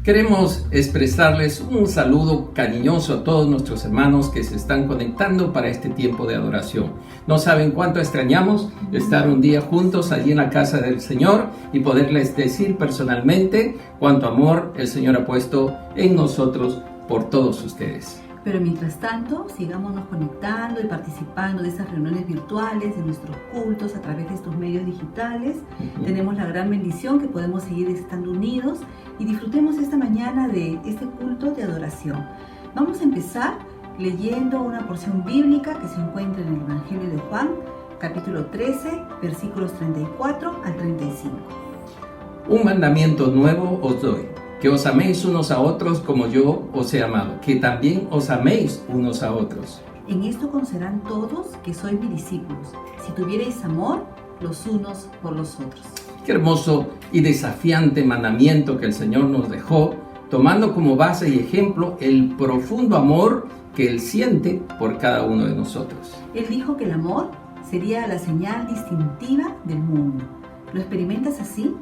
Queremos expresarles un saludo cariñoso a todos nuestros hermanos que se están conectando para este tiempo de adoración. No saben cuánto extrañamos estar un día juntos allí en la casa del Señor y poderles decir personalmente cuánto amor el Señor ha puesto en nosotros por todos ustedes. Pero mientras tanto, sigámonos conectando y participando de esas reuniones virtuales, de nuestros cultos a través de estos medios digitales. Tenemos la gran bendición que podemos seguir estando unidos y disfrutemos esta mañana de este culto de adoración. Vamos a empezar leyendo una porción bíblica que se encuentra en el Evangelio de Juan, capítulo 13, versículos 34 al 35. Un mandamiento nuevo os doy, que os améis unos a otros como yo os he amado, que también os améis unos a otros. En esto conocerán todos que sois mis discípulos, si tuviereis amor los unos por los otros. Qué hermoso y desafiante mandamiento que el Señor nos dejó, tomando como base y ejemplo el profundo amor que Él siente por cada uno de nosotros. Él dijo que el amor sería la señal distintiva del mundo. ¿Lo experimentas así?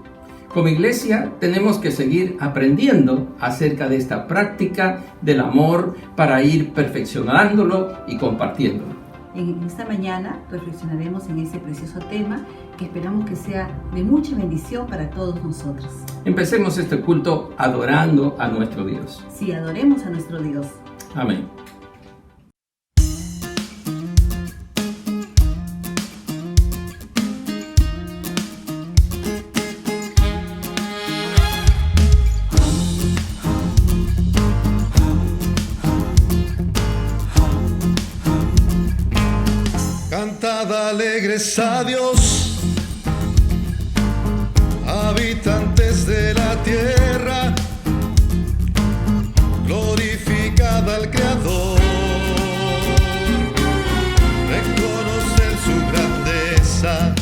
Como iglesia tenemos que seguir aprendiendo acerca de esta práctica del amor para ir perfeccionándolo y compartiéndolo. En esta mañana reflexionaremos en ese precioso tema que esperamos que sea de mucha bendición para todos nosotros. Empecemos este culto adorando a nuestro Dios. Sí, adoremos a nuestro Dios. Amén. Cantad alegres a Dios, habitantes de la tierra, glorificad al Creador, reconoced su grandeza,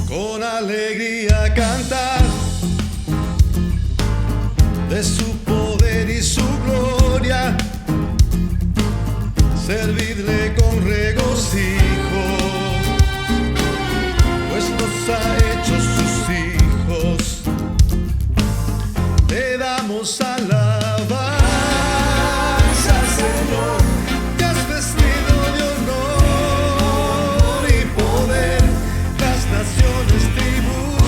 con alegría cantad de su poder y su gloria. Servidle con regocijo, pues nos ha hecho sus hijos. Te damos alabanza, Señor. Te has vestido de honor y poder. Las naciones tributo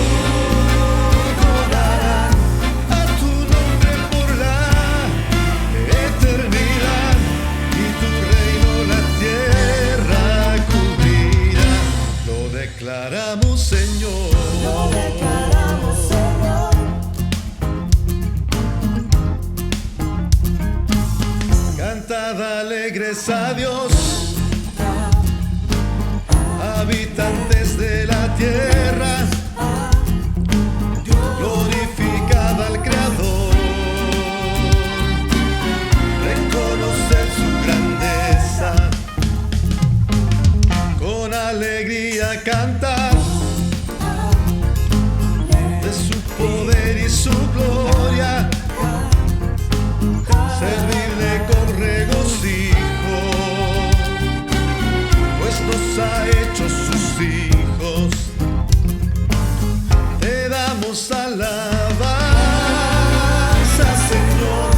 darán a tu nombre por la eternidad. Y tu la tierra cubrirá. Lo declaramos, Señor. Lo declaramos, Señor. Cantad alegres a Dios, habitantes de la tierra, glorificad al Creador, reconoced su grandeza, con alegría cantar de su poder y su gloria, servirle con regocijo, pues nos ha hecho sus hijos. Te damos alabanza, Señor.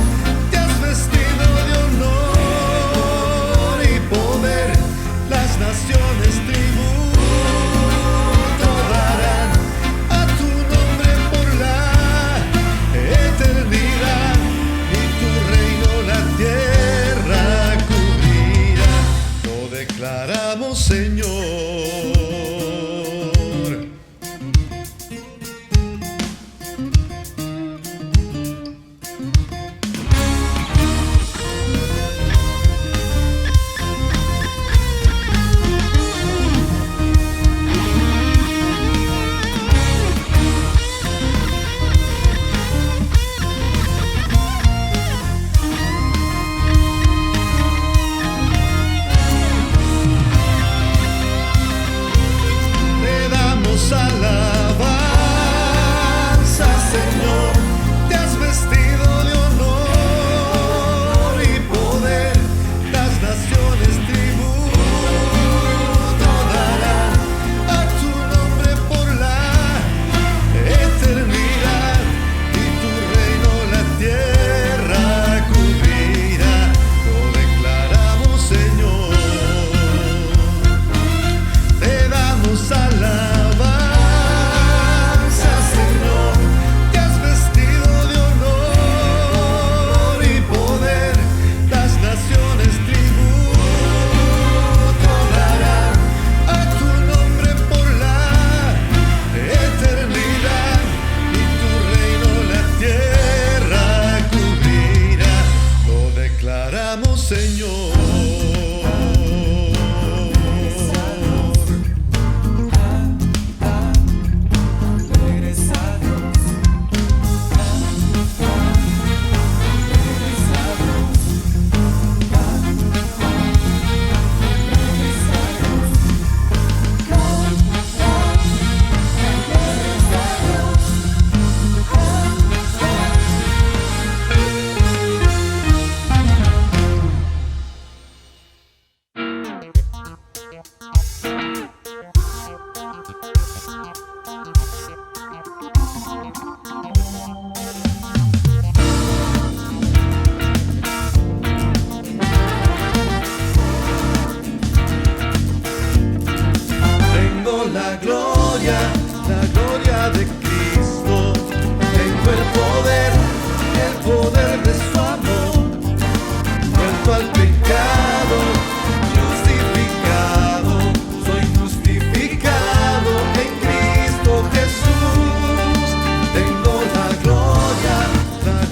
Te has vestido de honor y poder. Las naciones tributo darán a tu nombre por la eternidad, y tu reino la tierra Tengo la gloria de Cristo. Tengo el poder de su amor. Muerto al pecado, crucificado, soy justificado en Cristo Jesús. Tengo la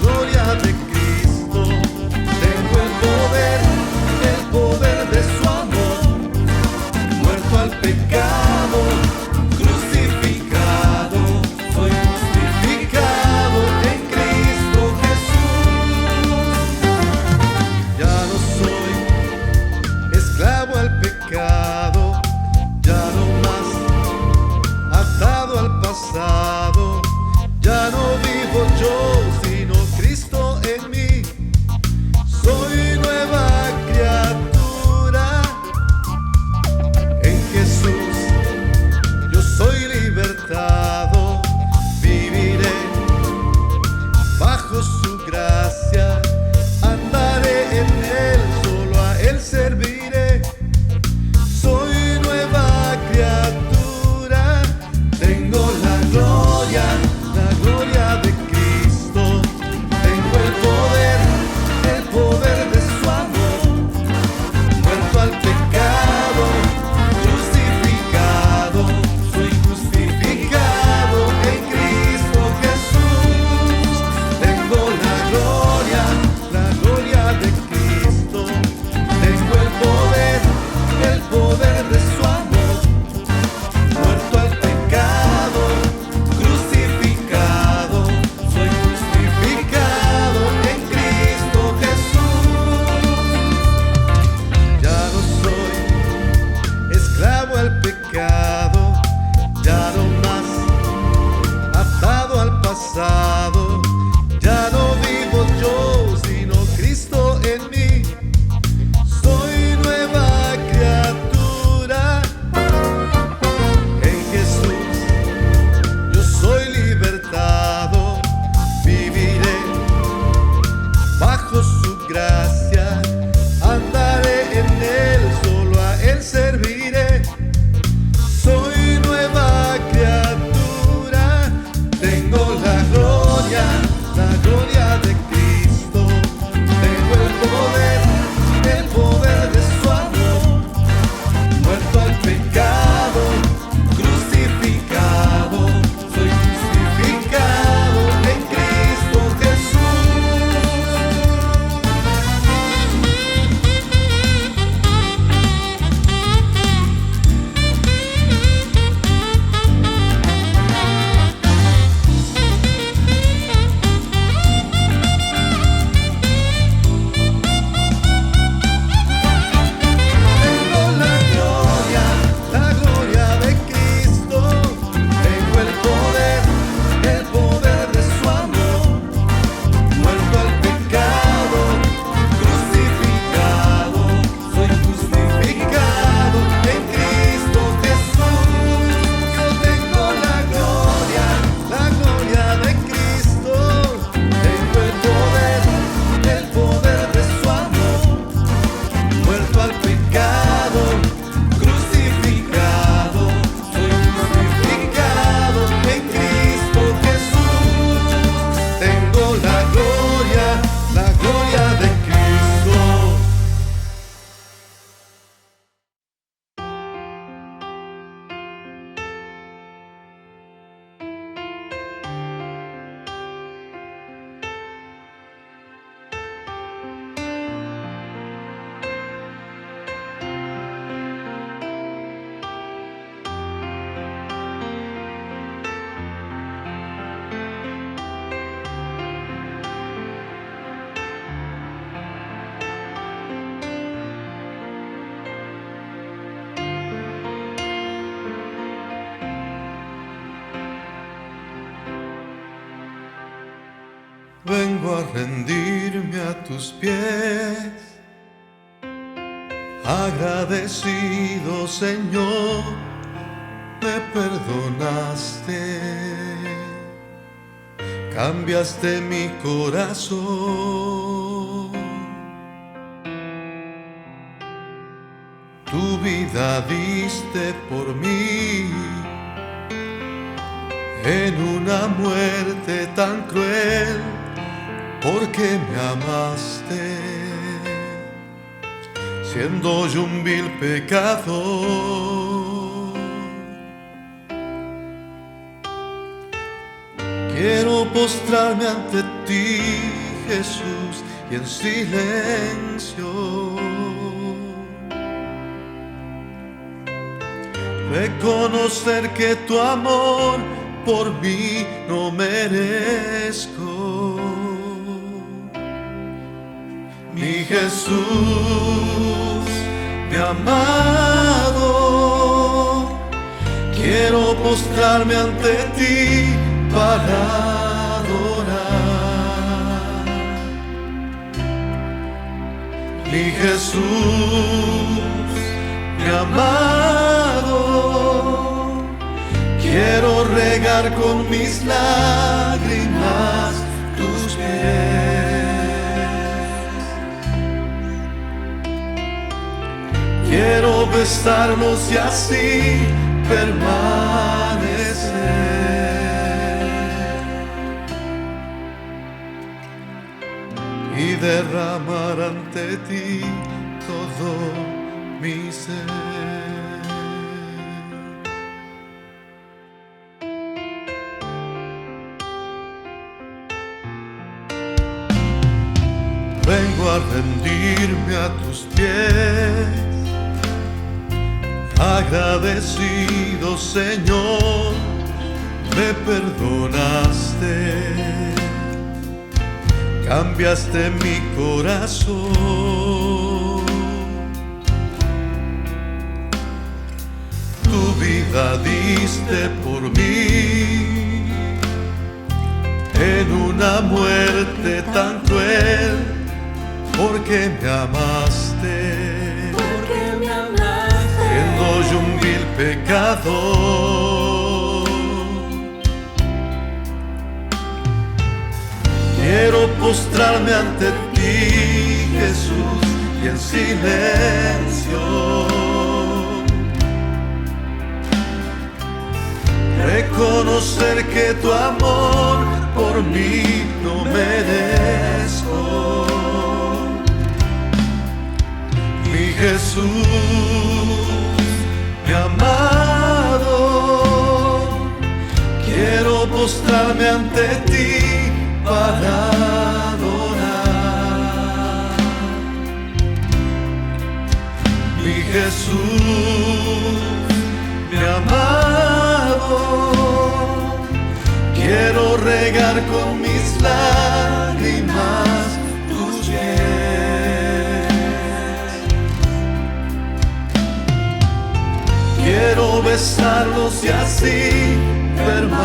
gloria de Cristo. Tengo el poder de su amor. Muerto al pecado, crucificado, soy justificado en Cristo Jesús. Ya no soy esclavo al pecado, ya no más atado al pasado, ya no vivo yo, sino Cristo en mí. Soy nueva criatura en Jesús. Yo soy libertado, viviré bajo su gracia, andaré en él, solo a él serviré. Soy nueva criatura, tengo la gloria de Cristo. Tengo el poder de su amor. Muerto al pecado, crucificado, soy justificado en Cristo Jesús. Tengo la gloria de Cristo. Tengo el poder de su amor. Muerto al pecado, crucificado, soy justificado en Cristo Jesús. Ya no soy esclavo al pecado, ya no más atado al pasado, ya no vivo yo, sino Cristo en mí. Soy nueva criatura en Jesús. Yo soy libertado, viviré bajo su gracia, andaré en él, solo a él serviré. Soy nueva criatura, tengo la gloria de Cristo. Tengo el poder de su amor. Muerto al pecado, crucificado, soy justificado en Cristo Jesús. Tengo la gloria de Cristo. Tengo el poder de su amor. Muerto al pecado, crucificado, soy justificado en Cristo Jesús. Yo tengo la gloria de Cristo. Tengo el poder de su amor. Muerto al pecado, crucificado, soy justificado en Cristo Jesús. Tengo la gloria de Cristo. Vengo a rendirme a tus pies, agradecido, Señor, me perdonaste, cambiaste mi corazón. Tu vida diste por mí en una muerte tan cruel, porque me amaste, siendo yo un vil pecador. Quiero postrarme ante ti, Jesús, y en silencio reconocer que tu amor por mí no merezco. Mi Jesús, mi amado, quiero postrarme ante ti para adorar. Mi Jesús, mi amado, quiero regar con mis lágrimas tus pies. Quiero besarlos y así permanecer y derramar ante ti todo mi ser. Vengo a rendirme a tus pies, agradecido, Señor, me perdonaste, cambiaste mi corazón. Tu vida diste por mí en una muerte tan cruel, porque me amaste, siendo yo un vil pecador. Quiero postrarme ante ti, Jesús, y en silencio reconocer que tu amor por mí no merezco. Mi Jesús, mi amado, quiero postrarme ante ti para adorar. Mi Jesús, mi amado, quiero regar con mis lágrimas tus pies. Quiero besarlos y así permanecer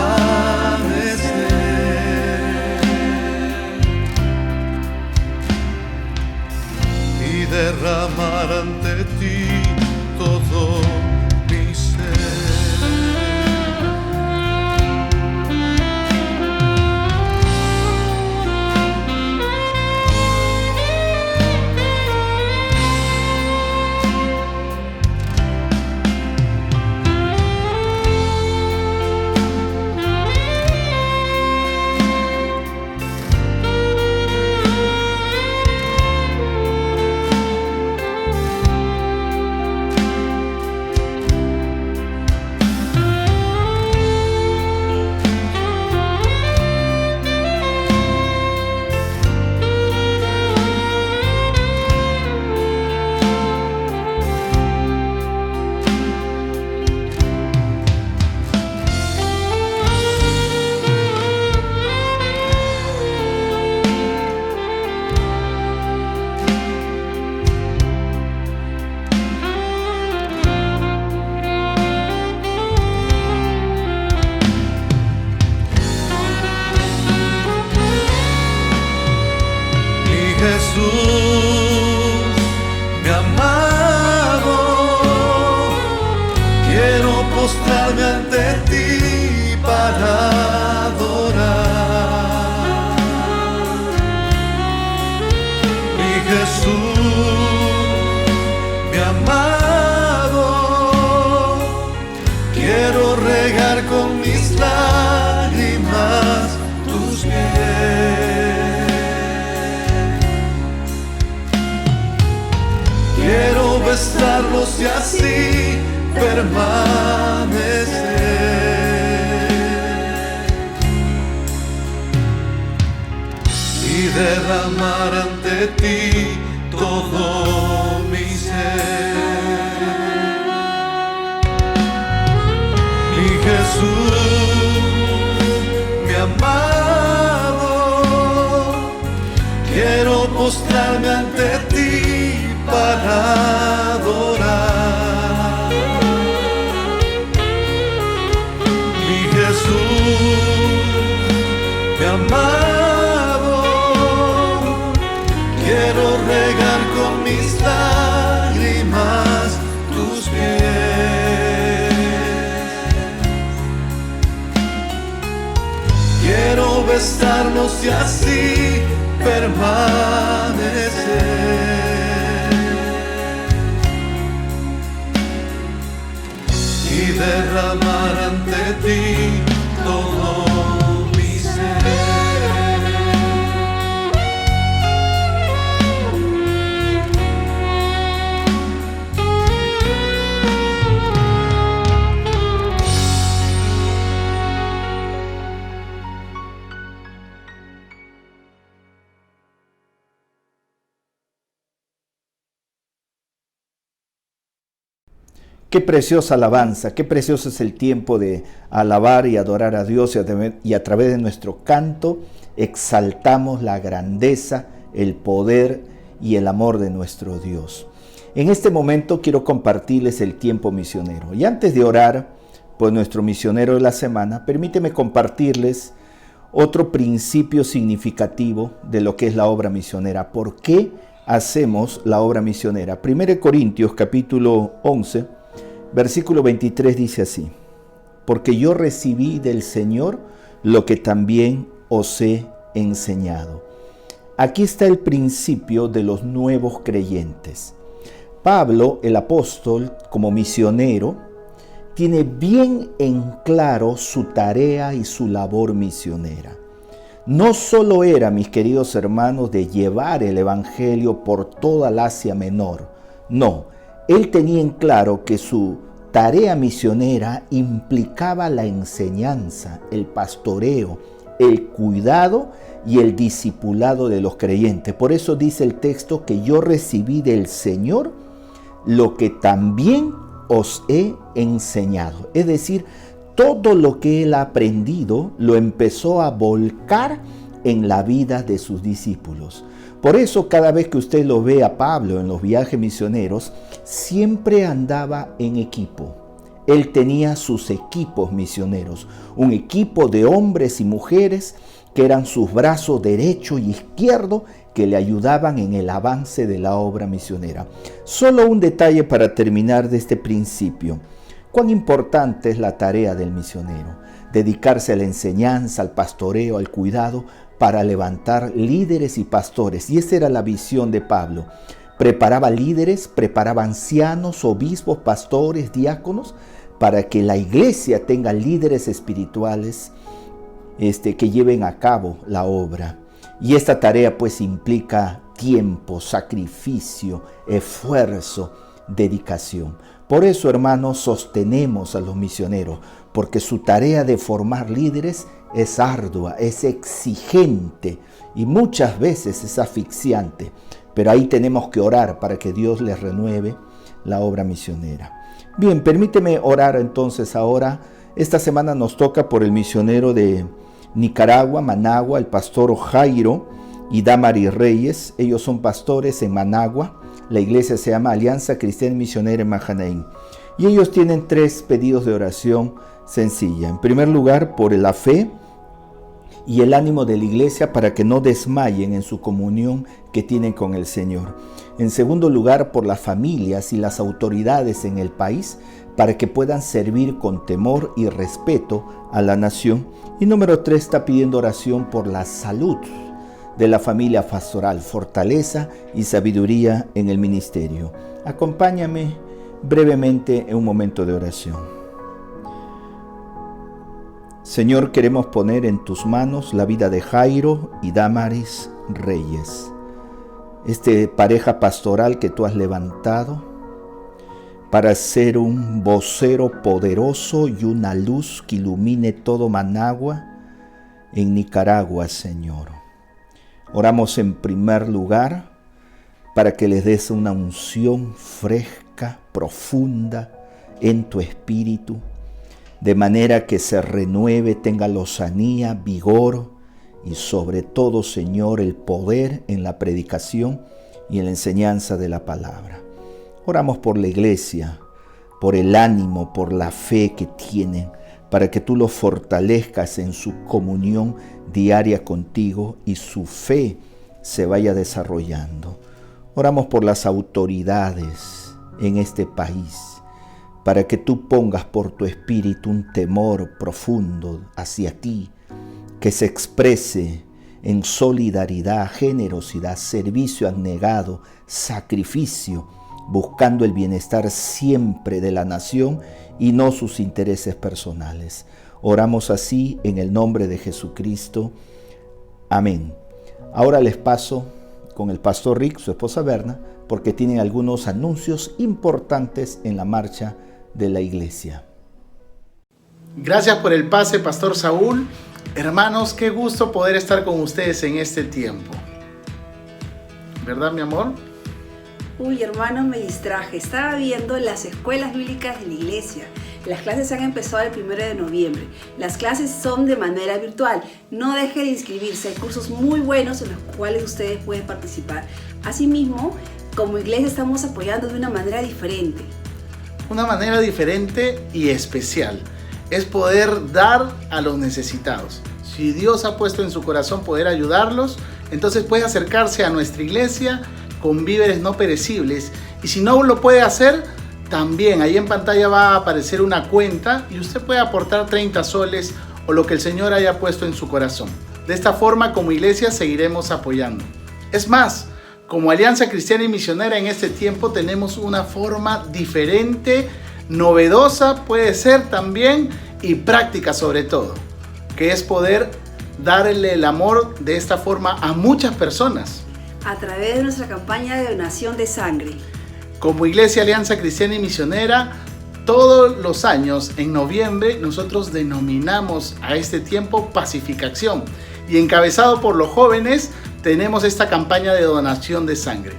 y derramar ante ti todo mi ser. Jesús, mi amado, quiero postrarme ante ti para adorar. Mi Jesús, mi amado, regar con mis lágrimas tus pies. Quiero besarlos y así permanecer y derramar ante ti todo mi ser. Mi Jesús, mi amado, quiero postrarme ante ti para adorar. Mi Jesús, mi amado, quiero regar con mis lágrimas tus pies. Quiero besarlos y así permanecer y derramar ante ti todo mi ser. Qué preciosa alabanza, qué precioso es el tiempo de alabar y adorar a Dios, y a través de nuestro canto exaltamos la grandeza, el poder y el amor de nuestro Dios. En este momento quiero compartirles el tiempo misionero. Y antes de orar por nuestro misionero de la semana, permíteme compartirles otro principio significativo de lo que es la obra misionera. ¿Por qué hacemos la obra misionera? 1 Corintios capítulo 11, versículo 23 dice así: porque yo recibí del Señor lo que también os he enseñado. Aquí está el principio de los nuevos creyentes. Pablo, el apóstol, como misionero, tiene bien en claro su tarea y su labor misionera. No solo era, mis queridos hermanos, de llevar el evangelio por toda la Asia Menor. No, él tenía en claro que su tarea misionera implicaba la enseñanza, el pastoreo, el cuidado y el discipulado de los creyentes. Por eso dice el texto que yo recibí del Señor lo que también os he enseñado. Es decir, todo lo que él ha aprendido lo empezó a volcar en la vida de sus discípulos. Por eso cada vez que usted lo ve a Pablo en los viajes misioneros, siempre andaba en equipo. Él tenía sus equipos misioneros, un equipo de hombres y mujeres que eran sus brazos derecho y izquierdo que le ayudaban en el avance de la obra misionera. Solo un detalle para terminar de este principio. Cuán importante es la tarea del misionero: dedicarse a la enseñanza, al pastoreo, al cuidado, para levantar líderes y pastores. Y esa era la visión de Pablo. Preparaba líderes, preparaba ancianos, obispos, pastores, diáconos, para que la iglesia tenga líderes espirituales que lleven a cabo la obra. Y esta tarea pues implica tiempo, sacrificio, esfuerzo, dedicación. Por eso, hermanos, sostenemos a los misioneros, porque su tarea de formar líderes es ardua, es exigente y muchas veces es asfixiante. Pero ahí tenemos que orar para que Dios les renueve la obra misionera. Bien, permíteme orar entonces ahora. Esta semana nos toca por el misionero de Nicaragua, Managua, el pastor Jairo y Damari Reyes. Ellos son pastores en Managua. La iglesia se llama Alianza Cristiana Misionera en Majanaín. Y ellos tienen 3 pedidos de oración sencilla. En primer lugar, por la fe y el ánimo de la iglesia para que no desmayen en su comunión que tienen con el Señor. En segundo lugar, por las familias y las autoridades en el país para que puedan servir con temor y respeto a la nación. Y número 3, está pidiendo oración por la salud de la familia pastoral, fortaleza y sabiduría en el ministerio. Acompáñame brevemente en un momento de oración. Señor, queremos poner en tus manos la vida de Jairo y Damaris Reyes, pareja pastoral que tú has levantado para ser un vocero poderoso y una luz que ilumine todo Managua en Nicaragua, Señor. Oramos en primer lugar para que les des una unción fresca, profunda en tu espíritu, de manera que se renueve, tenga lozanía, vigor y sobre todo, Señor, el poder en la predicación y en la enseñanza de la palabra. Oramos por la iglesia, por el ánimo, por la fe que tienen, para que tú los fortalezcas en su comunión diaria contigo y su fe se vaya desarrollando. Oramos por las autoridades en este país, para que tú pongas por tu espíritu un temor profundo hacia ti, que se exprese en solidaridad, generosidad, servicio abnegado, sacrificio, buscando el bienestar siempre de la nación y no sus intereses personales. Oramos así en el nombre de Jesucristo. Amén. Ahora les paso con el pastor Rick, su esposa Berna, porque tienen algunos anuncios importantes en la marcha de la iglesia. Gracias por el pase, Pastor Saúl. Hermanos, qué gusto poder estar con ustedes en este tiempo. ¿Verdad, mi amor? Uy, hermanos, me distraje. Estaba viendo las escuelas bíblicas de la iglesia. Las clases han empezado el 1 de noviembre. Las clases son de manera virtual. No deje de inscribirse. Hay cursos muy buenos en los cuales ustedes pueden participar. Asimismo, como iglesia estamos apoyando de una manera diferente. Una manera diferente y especial es poder dar a los necesitados. Si Dios ha puesto en su corazón poder ayudarlos, entonces puede acercarse a nuestra iglesia con víveres no perecibles. Y si no lo puede hacer, también ahí en pantalla va a aparecer una cuenta y usted puede aportar 30 soles o lo que el Señor haya puesto en su corazón. De esta forma, como iglesia, seguiremos apoyando. Es más, como Alianza Cristiana y Misionera en este tiempo tenemos una forma diferente, novedosa puede ser también y práctica sobre todo, que es poder darle el amor de esta forma a muchas personas. A través de nuestra campaña de donación de sangre. Como Iglesia Alianza Cristiana y Misionera, todos los años en noviembre nosotros denominamos a este tiempo Pacificación y encabezado por los jóvenes tenemos esta campaña de donación de sangre.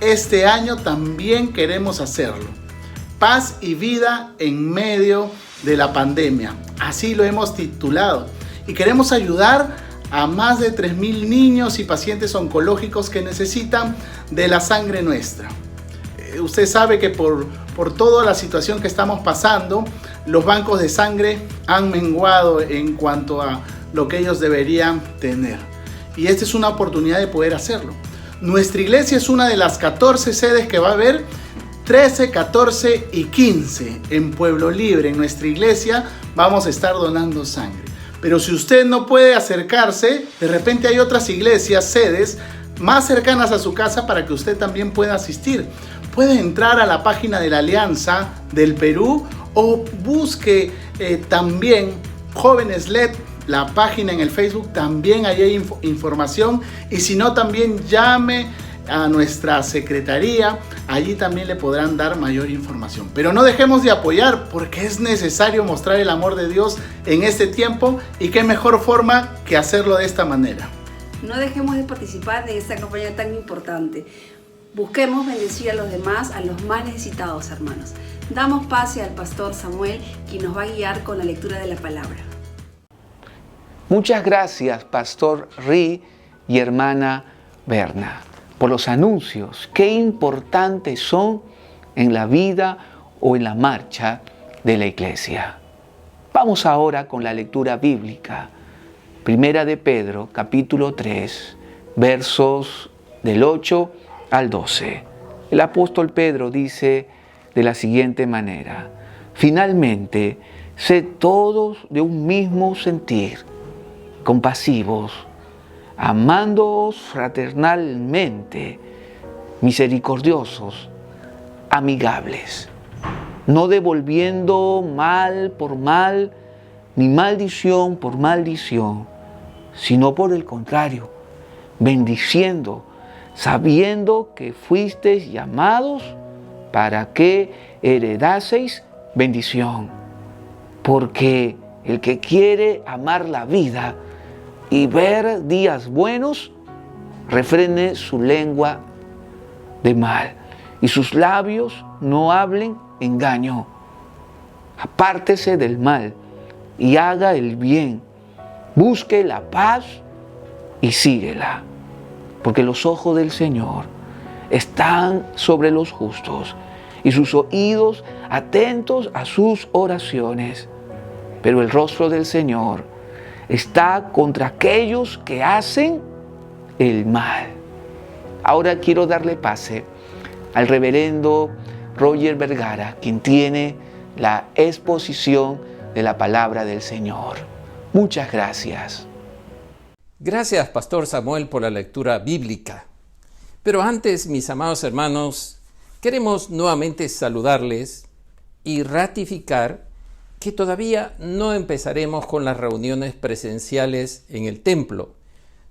Este año también queremos hacerlo. Paz y vida en medio de la pandemia. Así lo hemos titulado. Y queremos ayudar a más de 3,000 niños y pacientes oncológicos que necesitan de la sangre nuestra. Usted sabe que por toda la situación que estamos pasando, los bancos de sangre han menguado en cuanto a lo que ellos deberían tener. Y esta es una oportunidad de poder hacerlo. Nuestra iglesia es una de las 14 sedes que va a haber, 13, 14 y 15 en Pueblo Libre. En nuestra iglesia vamos a estar donando sangre. Pero si usted no puede acercarse, de repente hay otras iglesias, sedes más cercanas a su casa para que usted también pueda asistir. Puede entrar a la página de la Alianza del Perú o busque también Jóvenes LED, la página en el Facebook, también ahí hay información. Y si no, también llame a nuestra secretaría, allí también le podrán dar mayor información. Pero no dejemos de apoyar porque es necesario mostrar el amor de Dios en este tiempo y qué mejor forma que hacerlo de esta manera. No dejemos de participar de esta campaña tan importante. Busquemos bendecir a los demás, a los más necesitados, hermanos. Damos pase al pastor Samuel, quien nos va a guiar con la lectura de la palabra. Muchas gracias, Pastor Ri y hermana Berna, por los anuncios. Qué importantes son en la vida o en la marcha de la iglesia. Vamos ahora con la lectura bíblica. Primera de Pedro, capítulo 3, versos del 8 al 12. El apóstol Pedro dice de la siguiente manera: finalmente, sed todos de un mismo sentir, compasivos, amándoos fraternalmente, misericordiosos, amigables, no devolviendo mal por mal, ni maldición por maldición, sino por el contrario, bendiciendo, sabiendo que fuisteis llamados para que heredaseis bendición. Porque el que quiere amar la vida y ver días buenos, refrene su lengua de mal y sus labios no hablen engaño. Apártese del mal y haga el bien. Busque la paz y síguela. Porque los ojos del Señor están sobre los justos y sus oídos atentos a sus oraciones. Pero el rostro del Señor está contra aquellos que hacen el mal. Ahora quiero darle pase al reverendo Roger Vergara, quien tiene la exposición de la palabra del Señor. Muchas gracias. Gracias, Pastor Samuel, por la lectura bíblica. Pero antes, mis amados hermanos, queremos nuevamente saludarles y ratificar que todavía no empezaremos con las reuniones presenciales en el templo.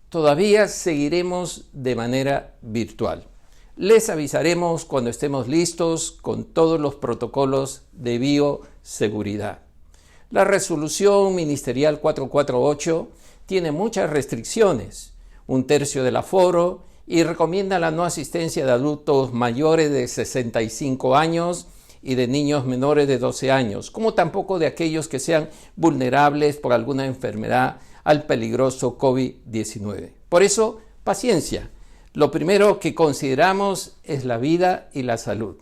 Todavía seguiremos de manera virtual. Les avisaremos cuando estemos listos con todos los protocolos de bioseguridad. La resolución ministerial 448 tiene muchas restricciones, 1/3 del aforo, y recomienda la no asistencia de adultos mayores de 65 años y de niños menores de 12 años, como tampoco de aquellos que sean vulnerables por alguna enfermedad al peligroso COVID-19. Por eso, paciencia. Lo primero que consideramos es la vida y la salud.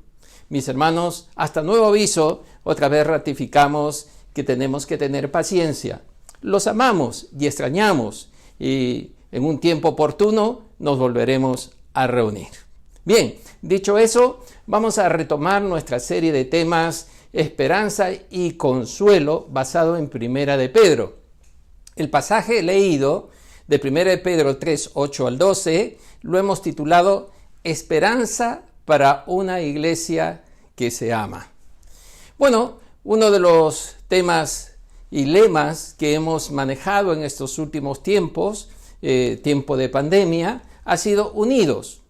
Mis hermanos, hasta nuevo aviso, otra vez ratificamos que tenemos que tener paciencia. Los amamos y extrañamos y en un tiempo oportuno nos volveremos a reunir. Bien, dicho eso, vamos a retomar nuestra serie de temas Esperanza y Consuelo basado en Primera de Pedro. El pasaje leído de Primera de Pedro 3, 8 al 12 lo hemos titulado Esperanza para una iglesia que se ama. Bueno, uno de los temas y lemas que hemos manejado en estos últimos tiempos, tiempo de pandemia, ha sido unidos.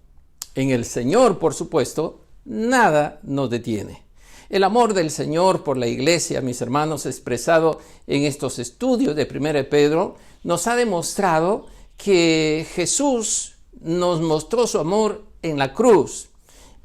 En el Señor, por supuesto, nada nos detiene. El amor del Señor por la iglesia, mis hermanos, expresado en estos estudios de 1 Pedro, nos ha demostrado que Jesús nos mostró su amor en la cruz.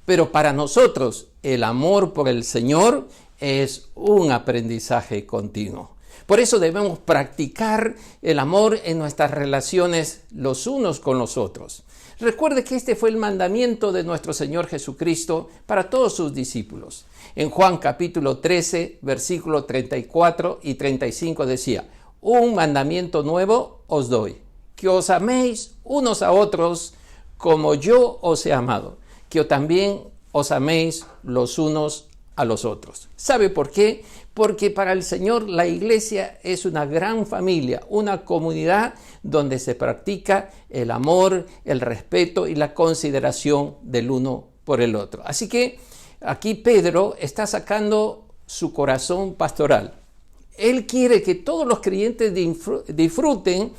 Pero para nosotros, el amor por el Señor es un aprendizaje continuo. Por eso debemos practicar el amor en nuestras relaciones los unos con los otros. Recuerde que este fue el mandamiento de nuestro Señor Jesucristo para todos sus discípulos. En Juan capítulo 13, versículos 34 y 35 decía: un mandamiento nuevo os doy, que os améis unos a otros como yo os he amado, que también os améis los unos a los otros. ¿Sabe por qué? Porque para el Señor la iglesia es una gran familia, una comunidad donde se practica el amor, el respeto y la consideración del uno por el otro. Así que aquí Pedro está sacando su corazón pastoral. Él quiere que todos los creyentes disfruten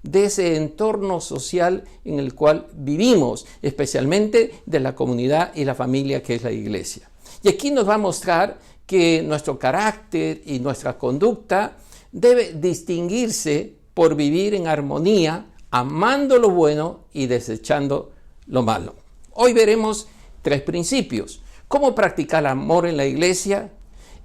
de ese entorno social en el cual vivimos, especialmente de la comunidad y la familia que es la iglesia. Y aquí nos va a mostrar que nuestro carácter y nuestra conducta debe distinguirse por vivir en armonía, amando lo bueno y desechando lo malo. Hoy veremos 3 principios: cómo practicar el amor en la iglesia,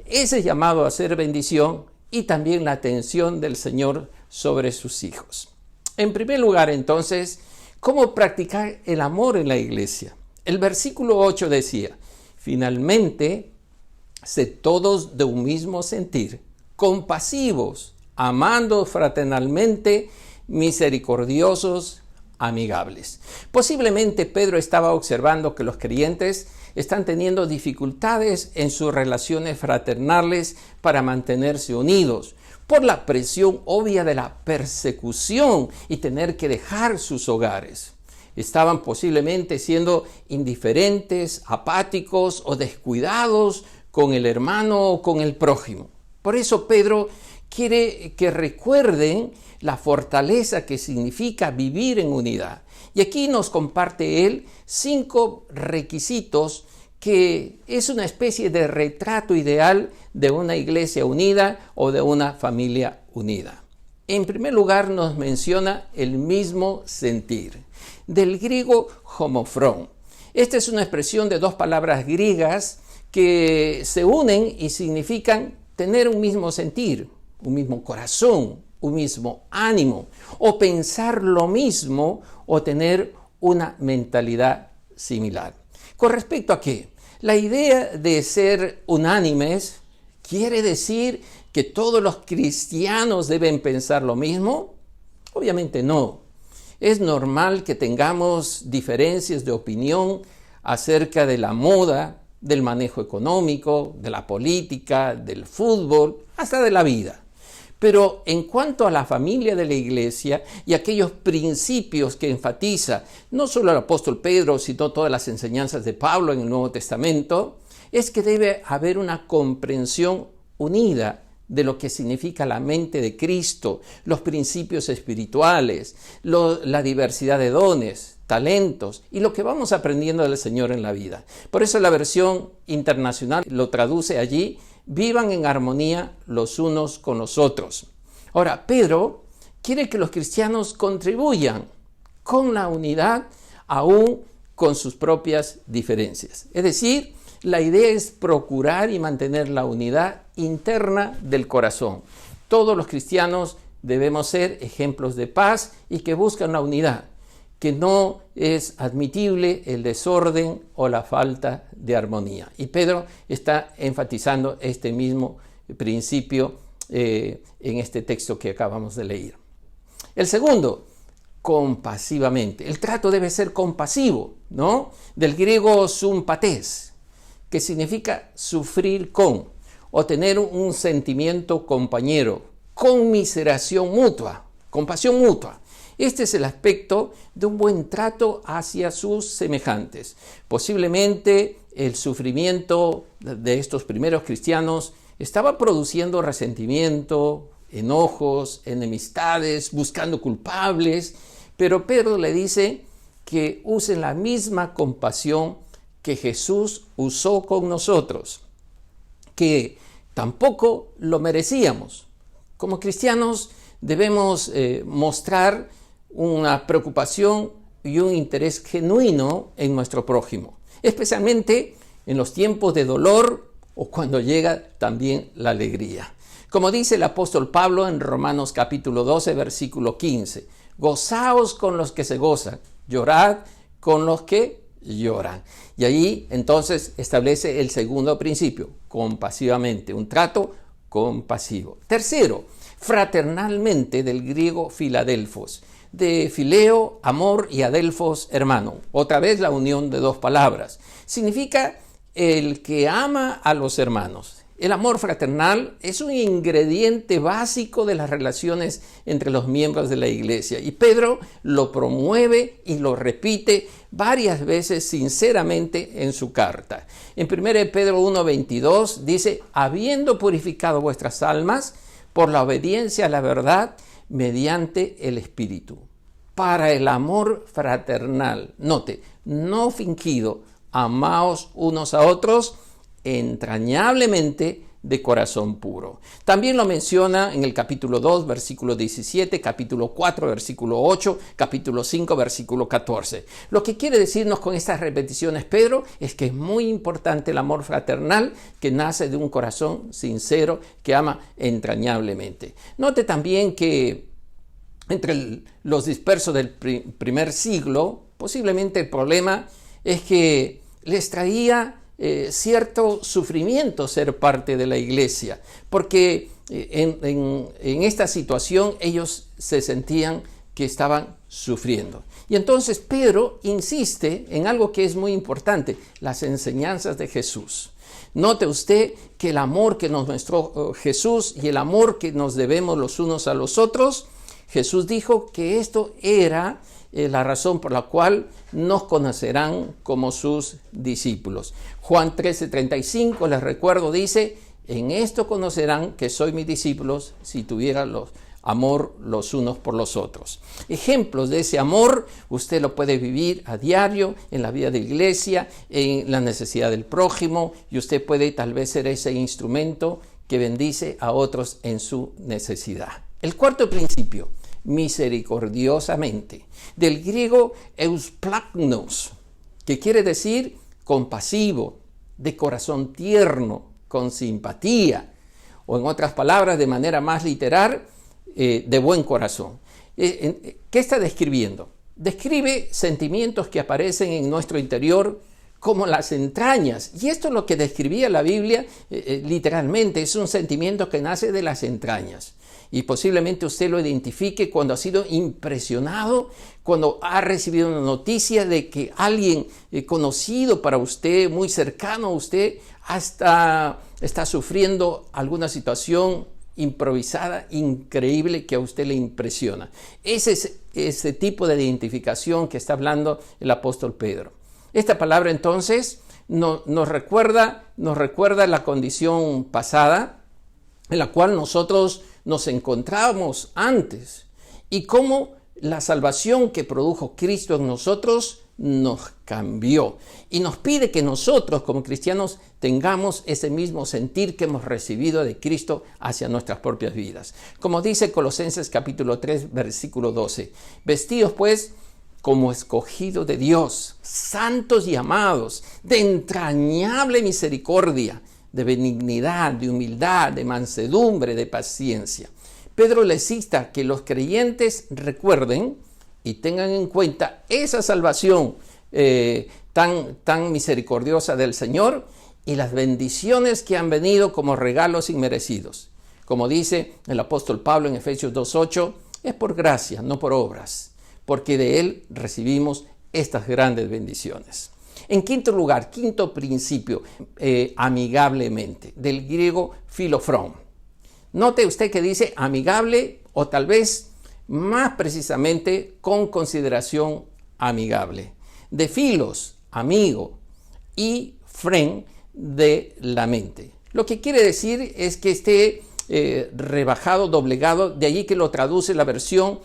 ese llamado a ser bendición y también la atención del Señor sobre sus hijos. En primer lugar, entonces, ¿cómo practicar el amor en la iglesia? El versículo 8 decía: finalmente, sed todos de un mismo sentir, compasivos, amando fraternalmente, misericordiosos, amigables. Posiblemente Pedro estaba observando que los creyentes están teniendo dificultades en sus relaciones fraternales para mantenerse unidos, por la presión obvia de la persecución y tener que dejar sus hogares. Estaban posiblemente siendo indiferentes, apáticos o descuidados con el hermano o con el prójimo. Por eso Pedro quiere que recuerden la fortaleza que significa vivir en unidad. Y aquí nos comparte él 5 requisitos que es una especie de retrato ideal de una iglesia unida o de una familia unida. En primer lugar, nos menciona el mismo sentir, del griego homofrón. Esta es una expresión de 2 palabras griegas que se unen y significan tener un mismo sentir, un mismo corazón, un mismo ánimo, o pensar lo mismo o tener una mentalidad similar. ¿Con respecto a qué? La idea de ser unánimes quiere decir que todos los cristianos deben pensar lo mismo. Obviamente no. Es normal que tengamos diferencias de opinión acerca de la moda, del manejo económico, de la política, del fútbol, hasta de la vida. Pero en cuanto a la familia de la iglesia y aquellos principios que enfatiza no solo el apóstol Pedro, sino todas las enseñanzas de Pablo en el Nuevo Testamento, es que debe haber una comprensión unida de lo que significa la mente de Cristo, los principios espirituales, la diversidad de dones, talentos y lo que vamos aprendiendo del Señor en la vida. Por eso la versión internacional lo traduce allí: vivan en armonía los unos con los otros. Ahora, Pedro quiere que los cristianos contribuyan con la unidad aún con sus propias diferencias. Es decir, la idea es procurar y mantener la unidad interna del corazón. Todos los cristianos debemos ser ejemplos de paz y que buscan la unidad, que no es admitible el desorden o la falta de armonía. Y Pedro está enfatizando este mismo principio en este texto que acabamos de leer. El segundo, compasivamente. El trato debe ser compasivo, ¿no? Del griego sympathés, que significa sufrir con, o tener un sentimiento compañero, conmiseración mutua, compasión mutua. Este es el aspecto de un buen trato hacia sus semejantes. Posiblemente el sufrimiento de estos primeros cristianos estaba produciendo resentimiento, enojos, enemistades, buscando culpables, pero Pedro le dice que usen la misma compasión que Jesús usó con nosotros, que tampoco lo merecíamos. Como cristianos debemos mostrar una preocupación y un interés genuino en nuestro prójimo, especialmente en los tiempos de dolor o cuando llega también la alegría. Como dice el apóstol Pablo en Romanos capítulo 12, versículo 15, gozaos con los que se gozan, llorad con los que lloran. Y allí entonces establece el segundo principio, compasivamente, un trato compasivo. Tercero, fraternalmente, del griego filadelfos, de fileo, amor, y adelfos, hermano. Otra vez la unión de 2 palabras. Significa el que ama a los hermanos. El amor fraternal es un ingrediente básico de las relaciones entre los miembros de la iglesia. Y Pedro lo promueve y lo repite varias veces sinceramente en su carta. En 1 Pedro 1:22 dice, habiendo purificado vuestras almas por la obediencia a la verdad mediante el Espíritu, para el amor fraternal. Note, no fingido, amaos unos a otros entrañablemente de corazón puro. También lo menciona en el capítulo 2, versículo 17, capítulo 4, versículo 8, capítulo 5, versículo 14. Lo que quiere decirnos con estas repeticiones Pedro es que es muy importante el amor fraternal que nace de un corazón sincero que ama entrañablemente. Note también que entre los dispersos del primer siglo, posiblemente el problema es que les traía cierto sufrimiento ser parte de la iglesia, porque en esta situación ellos se sentían que estaban sufriendo. Y entonces Pedro insiste en algo que es muy importante, las enseñanzas de Jesús. Note usted que el amor que nos mostró Jesús y el amor que nos debemos los unos a los otros, Jesús dijo que esto era la razón por la cual nos conocerán como sus discípulos. Juan 13:35, les recuerdo, dice, En esto conocerán que soy mis discípulos si tuvieran amor los unos por los otros. Ejemplos de ese amor usted lo puede vivir a diario en la vida de iglesia, en la necesidad del prójimo, y usted puede tal vez ser ese instrumento que bendice a otros en su necesidad. El cuarto principio, misericordiosamente, del griego eusplagnos, que quiere decir compasivo, de corazón tierno, con simpatía, o en otras palabras, de manera más literal, de buen corazón. ¿Qué está describiendo? Describe sentimientos que aparecen en nuestro interior como las entrañas. Y esto es lo que describía la Biblia literalmente. Es un sentimiento que nace de las entrañas. Y posiblemente usted lo identifique cuando ha sido impresionado, cuando ha recibido una noticia de que alguien conocido para usted, muy cercano a usted, hasta está sufriendo alguna situación improvisada, increíble, que a usted le impresiona. Ese es ese tipo de identificación que está hablando el apóstol Pedro. Esta palabra entonces nos recuerda la condición pasada en la cual nosotros nos encontrábamos antes y cómo la salvación que produjo Cristo en nosotros nos cambió y nos pide que nosotros como cristianos tengamos ese mismo sentir que hemos recibido de Cristo hacia nuestras propias vidas. Como dice Colosenses capítulo 3 versículo 12, vestidos pues como escogidos de Dios, santos y amados, de entrañable misericordia, de benignidad, de humildad, de mansedumbre, de paciencia. Pedro les insta que los creyentes recuerden y tengan en cuenta esa salvación tan misericordiosa del Señor y las bendiciones que han venido como regalos inmerecidos. Como dice el apóstol Pablo en Efesios 2:8, es por gracia, no por obras, porque de Él recibimos estas grandes bendiciones. En quinto lugar, quinto principio, amigablemente, del griego filofrón. Note usted que dice amigable o tal vez más precisamente con consideración amigable. De filos, amigo, y fren, de la mente. Lo que quiere decir es que esté rebajado, doblegado, de allí que lo traduce la versión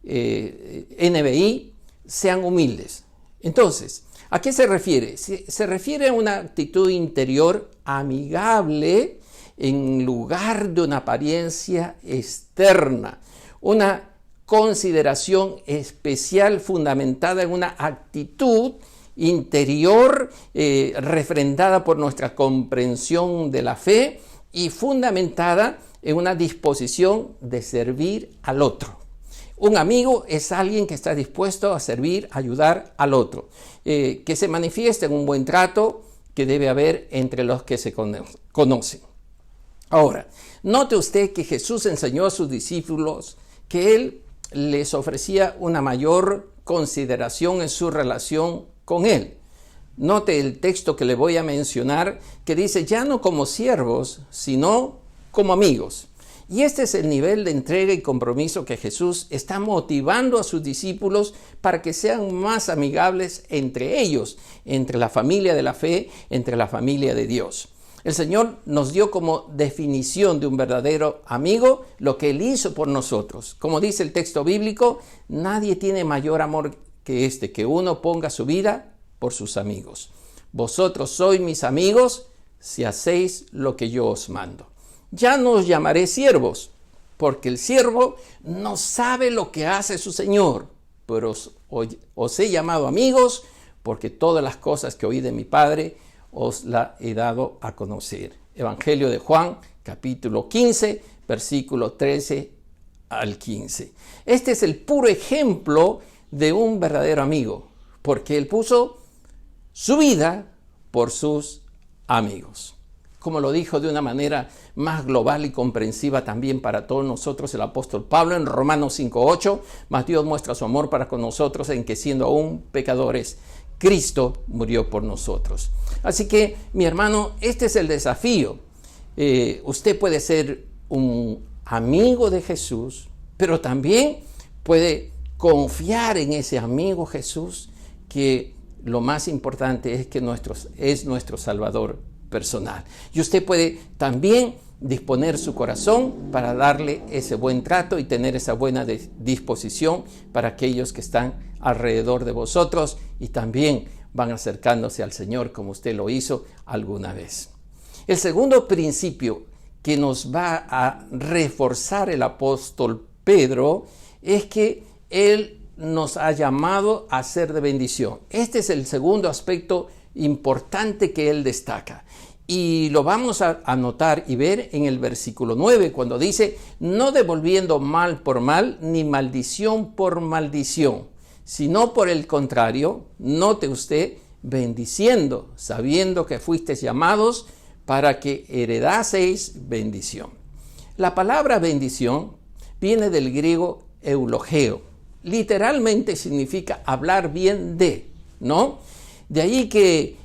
NBI, sean humildes. Entonces, ¿a qué se refiere? Se refiere a una actitud interior amigable en lugar de una apariencia externa, una consideración especial fundamentada en una actitud interior refrendada por nuestra comprensión de la fe y fundamentada en una disposición de servir al otro. Un amigo es alguien que está dispuesto a servir, a ayudar al otro, que se manifiesta en un buen trato que debe haber entre los que se conocen. Ahora, note usted que Jesús enseñó a sus discípulos que Él les ofrecía una mayor consideración en su relación con Él. Note el texto que le voy a mencionar que dice, ya no como siervos, sino como amigos. Y este es el nivel de entrega y compromiso que Jesús está motivando a sus discípulos para que sean más amigables entre ellos, entre la familia de la fe, entre la familia de Dios. El Señor nos dio como definición de un verdadero amigo lo que Él hizo por nosotros. Como dice el texto bíblico, nadie tiene mayor amor que este, que uno ponga su vida por sus amigos. Vosotros sois mis amigos si hacéis lo que yo os mando. Ya no os llamaré siervos, porque el siervo no sabe lo que hace su Señor, pero os he llamado amigos, porque todas las cosas que oí de mi Padre os la he dado a conocer. Evangelio de Juan, capítulo 15, versículo 13 al 15. Este es el puro ejemplo de un verdadero amigo, porque Él puso su vida por sus amigos. Como lo dijo de una manera más global y comprensiva también para todos nosotros el apóstol Pablo en Romanos 5:8, mas Dios muestra su amor para con nosotros en que siendo aún pecadores, Cristo murió por nosotros. Así que, mi hermano, este es el desafío. Usted puede ser un amigo de Jesús, pero también puede confiar en ese amigo Jesús, que lo más importante es que es nuestro Salvador personal. Y usted puede también disponer su corazón para darle ese buen trato y tener esa buena disposición para aquellos que están alrededor de vosotros y también van acercándose al Señor como usted lo hizo alguna vez. El segundo principio que nos va a reforzar el apóstol Pedro es que él nos ha llamado a ser de bendición. Este es el segundo aspecto importante que él destaca. Y lo vamos a notar y ver en el versículo 9, cuando dice, no devolviendo mal por mal, ni maldición por maldición, sino por el contrario, note usted, bendiciendo, sabiendo que fuisteis llamados para que heredaseis bendición. La palabra bendición viene del griego eulogeo. Literalmente significa hablar bien de, ¿no? De ahí que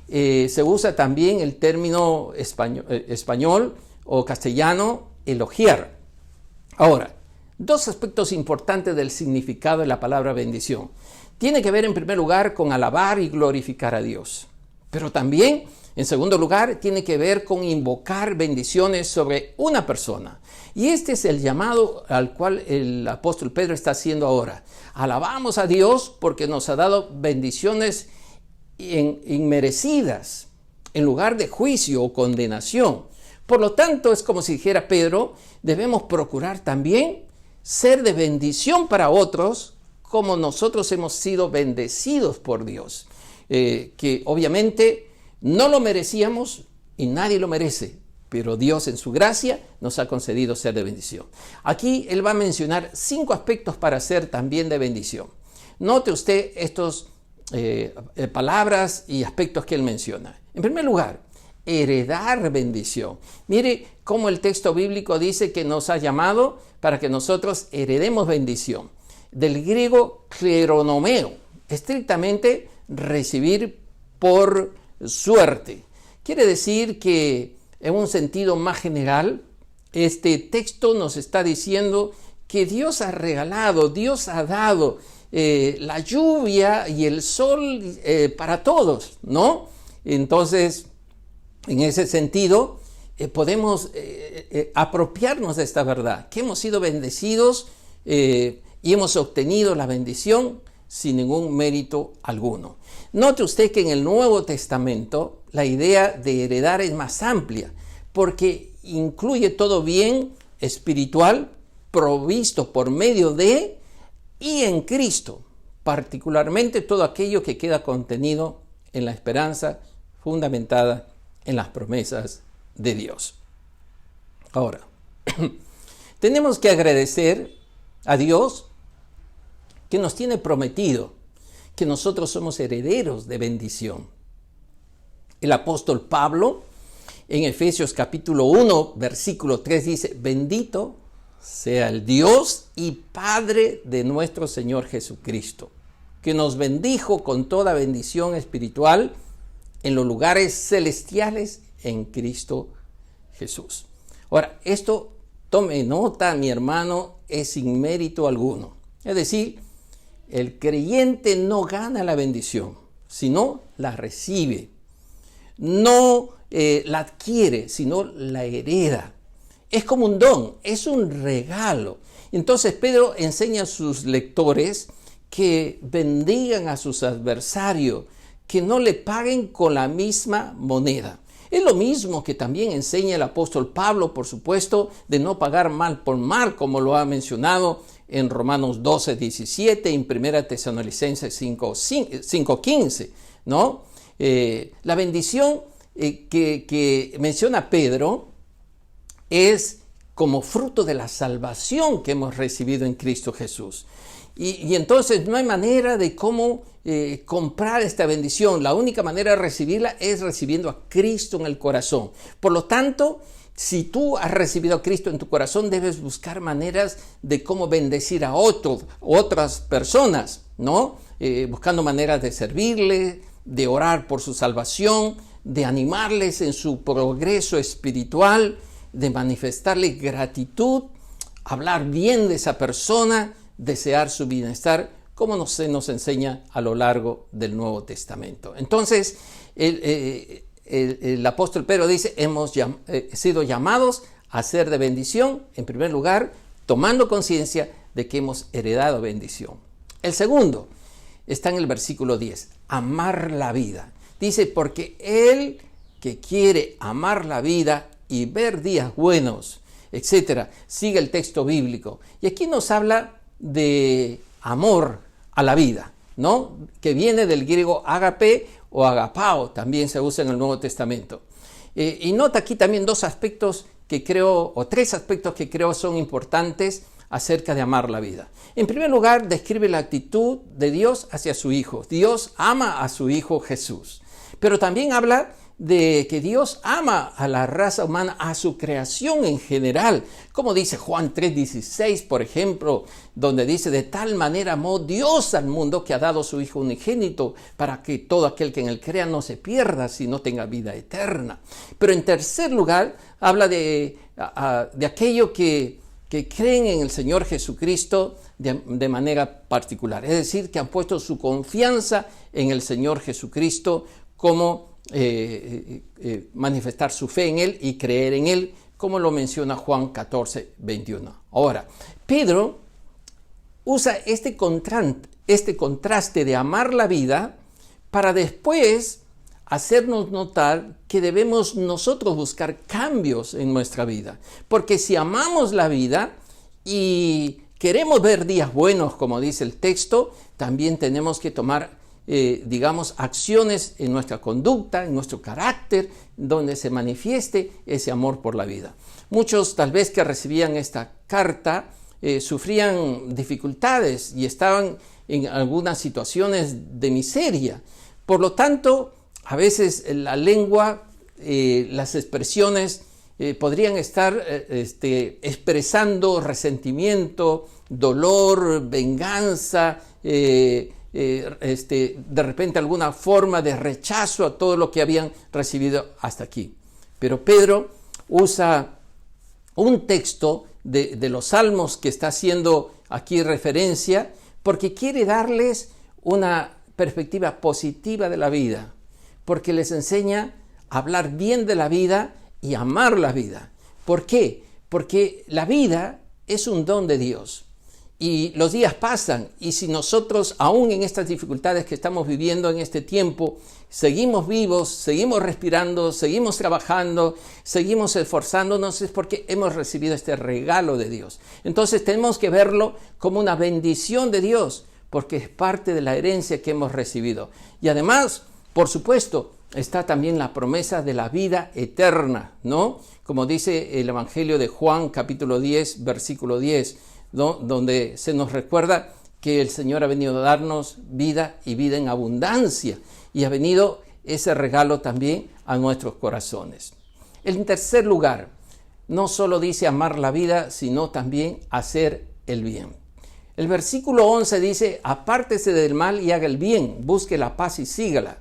se usa también el término español o castellano, elogiar. Ahora, dos aspectos importantes del significado de la palabra bendición. Tiene que ver en primer lugar con alabar y glorificar a Dios. Pero también, en segundo lugar, tiene que ver con invocar bendiciones sobre una persona. Y este es el llamado al cual el apóstol Pedro está haciendo ahora. Alabamos a Dios porque nos ha dado bendiciones inmerecidas, en lugar de juicio o condenación. Por lo tanto, es como si dijera Pedro, debemos procurar también ser de bendición para otros, como nosotros hemos sido bendecidos por Dios. Que obviamente no lo merecíamos y nadie lo merece, pero Dios en su gracia nos ha concedido ser de bendición. Aquí él va a mencionar 5 aspectos para ser también de bendición. Note usted estos palabras y aspectos que él menciona. En primer lugar, heredar bendición. Mire cómo el texto bíblico dice que nos ha llamado para que nosotros heredemos bendición. Del griego kleronomeo, estrictamente recibir por suerte. Quiere decir que en un sentido más general, este texto nos está diciendo que Dios ha regalado, Dios ha dado la lluvia y el sol para todos, ¿no? Entonces, en ese sentido, podemos apropiarnos de esta verdad, que hemos sido bendecidos y hemos obtenido la bendición sin ningún mérito alguno. Note usted que en el Nuevo Testamento la idea de heredar es más amplia, porque incluye todo bien espiritual provisto por medio de y en Cristo, particularmente todo aquello que queda contenido en la esperanza fundamentada en las promesas de Dios. Ahora, tenemos que agradecer a Dios que nos tiene prometido que nosotros somos herederos de bendición. El apóstol Pablo en Efesios capítulo 1, versículo 3 dice, bendito sea el Dios y Padre de nuestro Señor Jesucristo, que nos bendijo con toda bendición espiritual en los lugares celestiales en Cristo Jesús. Ahora, esto, tome nota, mi hermano, es sin mérito alguno. Es decir, el creyente no gana la bendición, sino la recibe. No la adquiere, sino la hereda. Es como un don, es un regalo. Entonces Pedro enseña a sus lectores que bendigan a sus adversarios, que no le paguen con la misma moneda. Es lo mismo que también enseña el apóstol Pablo, por supuesto, de no pagar mal por mal, como lo ha mencionado en Romanos 12, 17, en 1 Tesalonicenses 5, 15, ¿no? La bendición que menciona Pedro es como fruto de la salvación que hemos recibido en Cristo Jesús. Y entonces no hay manera de cómo comprar esta bendición. La única manera de recibirla es recibiendo a Cristo en el corazón. Por lo tanto, si tú has recibido a Cristo en tu corazón, debes buscar maneras de cómo bendecir a otras personas, ¿no? Buscando maneras de servirle, de orar por su salvación, de animarles en su progreso espiritual, de manifestarle gratitud, hablar bien de esa persona, desear su bienestar, como se nos enseña a lo largo del Nuevo Testamento. Entonces, el apóstol Pedro dice, hemos sido llamados a ser de bendición, en primer lugar, tomando conciencia de que hemos heredado bendición. El segundo está en el versículo 10, amar la vida. Dice, porque el que quiere amar la vida y ver días buenos, etcétera, sigue el texto bíblico. Y aquí nos habla de amor a la vida, ¿no? Que viene del griego agape o agapao, también se usa en el Nuevo Testamento. Y nota aquí también tres aspectos que creo son importantes acerca de amar la vida. En primer lugar, describe la actitud de Dios hacia su Hijo. Dios ama a su Hijo Jesús. Pero también habla de que Dios ama a la raza humana, a su creación en general. Como dice Juan 3:16, por ejemplo, donde dice, de tal manera amó Dios al mundo que ha dado su Hijo unigénito para que todo aquel que en él crea no se pierda, sino tenga vida eterna. Pero en tercer lugar, habla de aquello que creen en el Señor Jesucristo de manera particular. Es decir, que han puesto su confianza en el Señor Jesucristo como manifestar su fe en Él y creer en Él, como lo menciona Juan 14:21. Ahora, Pedro usa este contraste de amar la vida para después hacernos notar que debemos nosotros buscar cambios en nuestra vida. Porque si amamos la vida y queremos ver días buenos, como dice el texto, también tenemos que tomar acciones en nuestra conducta, en nuestro carácter, donde se manifieste ese amor por la vida. Muchos tal vez que recibían esta carta sufrían dificultades y estaban en algunas situaciones de miseria. Por lo tanto, a veces la lengua, las expresiones podrían estar expresando resentimiento, dolor, venganza, de repente alguna forma de rechazo a todo lo que habían recibido hasta aquí. Pero Pedro usa un texto de los Salmos que está haciendo aquí referencia porque quiere darles una perspectiva positiva de la vida, porque les enseña a hablar bien de la vida y amar la vida. ¿Por qué? Porque la vida es un don de Dios. Y los días pasan y si nosotros, aún en estas dificultades que estamos viviendo en este tiempo, seguimos vivos, seguimos respirando, seguimos trabajando, seguimos esforzándonos, es porque hemos recibido este regalo de Dios. Entonces tenemos que verlo como una bendición de Dios, porque es parte de la herencia que hemos recibido. Y además, por supuesto, está también la promesa de la vida eterna, ¿no? Como dice el Evangelio de Juan, capítulo 10, versículo 10, ¿no? Donde se nos recuerda que el Señor ha venido a darnos vida y vida en abundancia, y ha venido ese regalo también a nuestros corazones. En tercer lugar, no solo dice amar la vida, sino también hacer el bien. El versículo 11 dice, apártese del mal y haga el bien, busque la paz y sígala.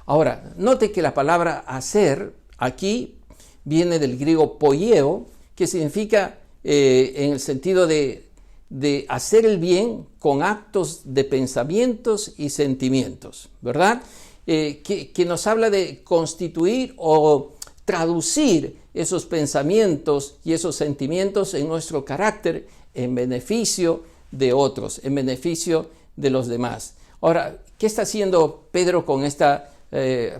Ahora, note que la palabra hacer aquí viene del griego poieo, que significa en el sentido de hacer el bien con actos de pensamientos y sentimientos, ¿verdad? Que nos habla de constituir o traducir esos pensamientos y esos sentimientos en nuestro carácter en beneficio de otros, en beneficio de los demás. Ahora, ¿qué está haciendo Pedro con esta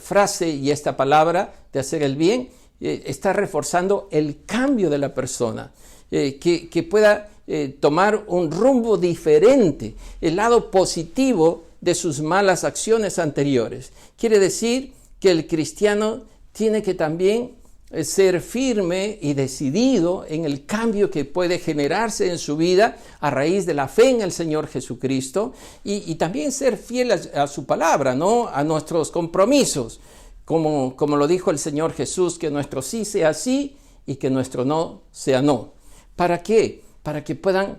frase y esta palabra de hacer el bien? Está reforzando el cambio de la persona, que pueda tomar un rumbo diferente, el lado positivo de sus malas acciones anteriores. Quiere decir que el cristiano tiene que también ser firme y decidido en el cambio que puede generarse en su vida a raíz de la fe en el Señor Jesucristo y también ser fiel a su palabra, ¿no? A nuestros compromisos, como lo dijo el Señor Jesús, que nuestro sí sea sí y que nuestro no sea no. ¿Para qué? Para que puedan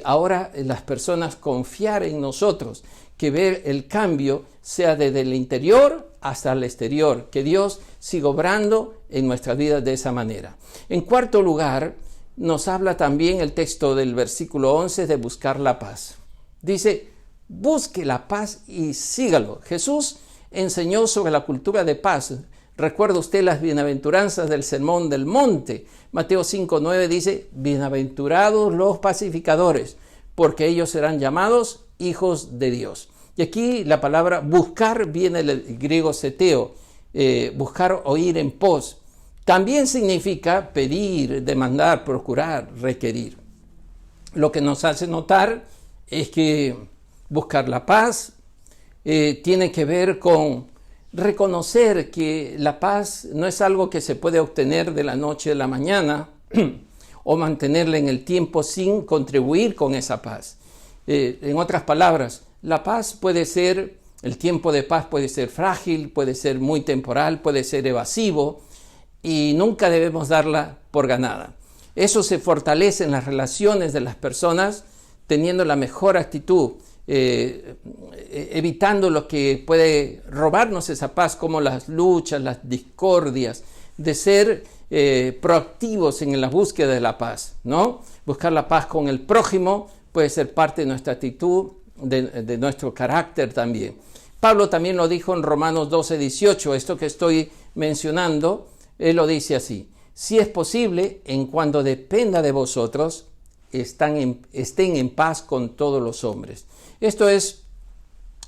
ahora las personas confiar en nosotros, que ver el cambio sea desde el interior hasta el exterior, que Dios siga obrando en nuestras vidas de esa manera. En cuarto lugar, nos habla también el texto del versículo 11 de buscar la paz. Dice, busque la paz y sígalo. Jesús enseñó sobre la cultura de paz. Recuerda usted las bienaventuranzas del Sermón del Monte. Mateo 5:9 dice, bienaventurados los pacificadores, porque ellos serán llamados hijos de Dios. Y aquí la palabra buscar viene del griego seteo, buscar o ir en pos. También significa pedir, demandar, procurar, requerir. Lo que nos hace notar es que buscar la paz tiene que ver con reconocer que la paz no es algo que se puede obtener de la noche a la mañana o mantenerla en el tiempo sin contribuir con esa paz. En otras palabras, la paz puede ser, el tiempo de paz puede ser frágil, puede ser muy temporal, puede ser evasivo y nunca debemos darla por ganada. Eso se fortalece en las relaciones de las personas teniendo la mejor actitud, evitando lo que puede robarnos esa paz, como las luchas, las discordias, de ser proactivos en la búsqueda de la paz, ¿no? Buscar la paz con el prójimo puede ser parte de nuestra actitud, de nuestro carácter también. Pablo también lo dijo en Romanos 12:18, esto que estoy mencionando, él lo dice así: si es posible, en cuanto dependa de vosotros, estén en paz con todos los hombres. Esto es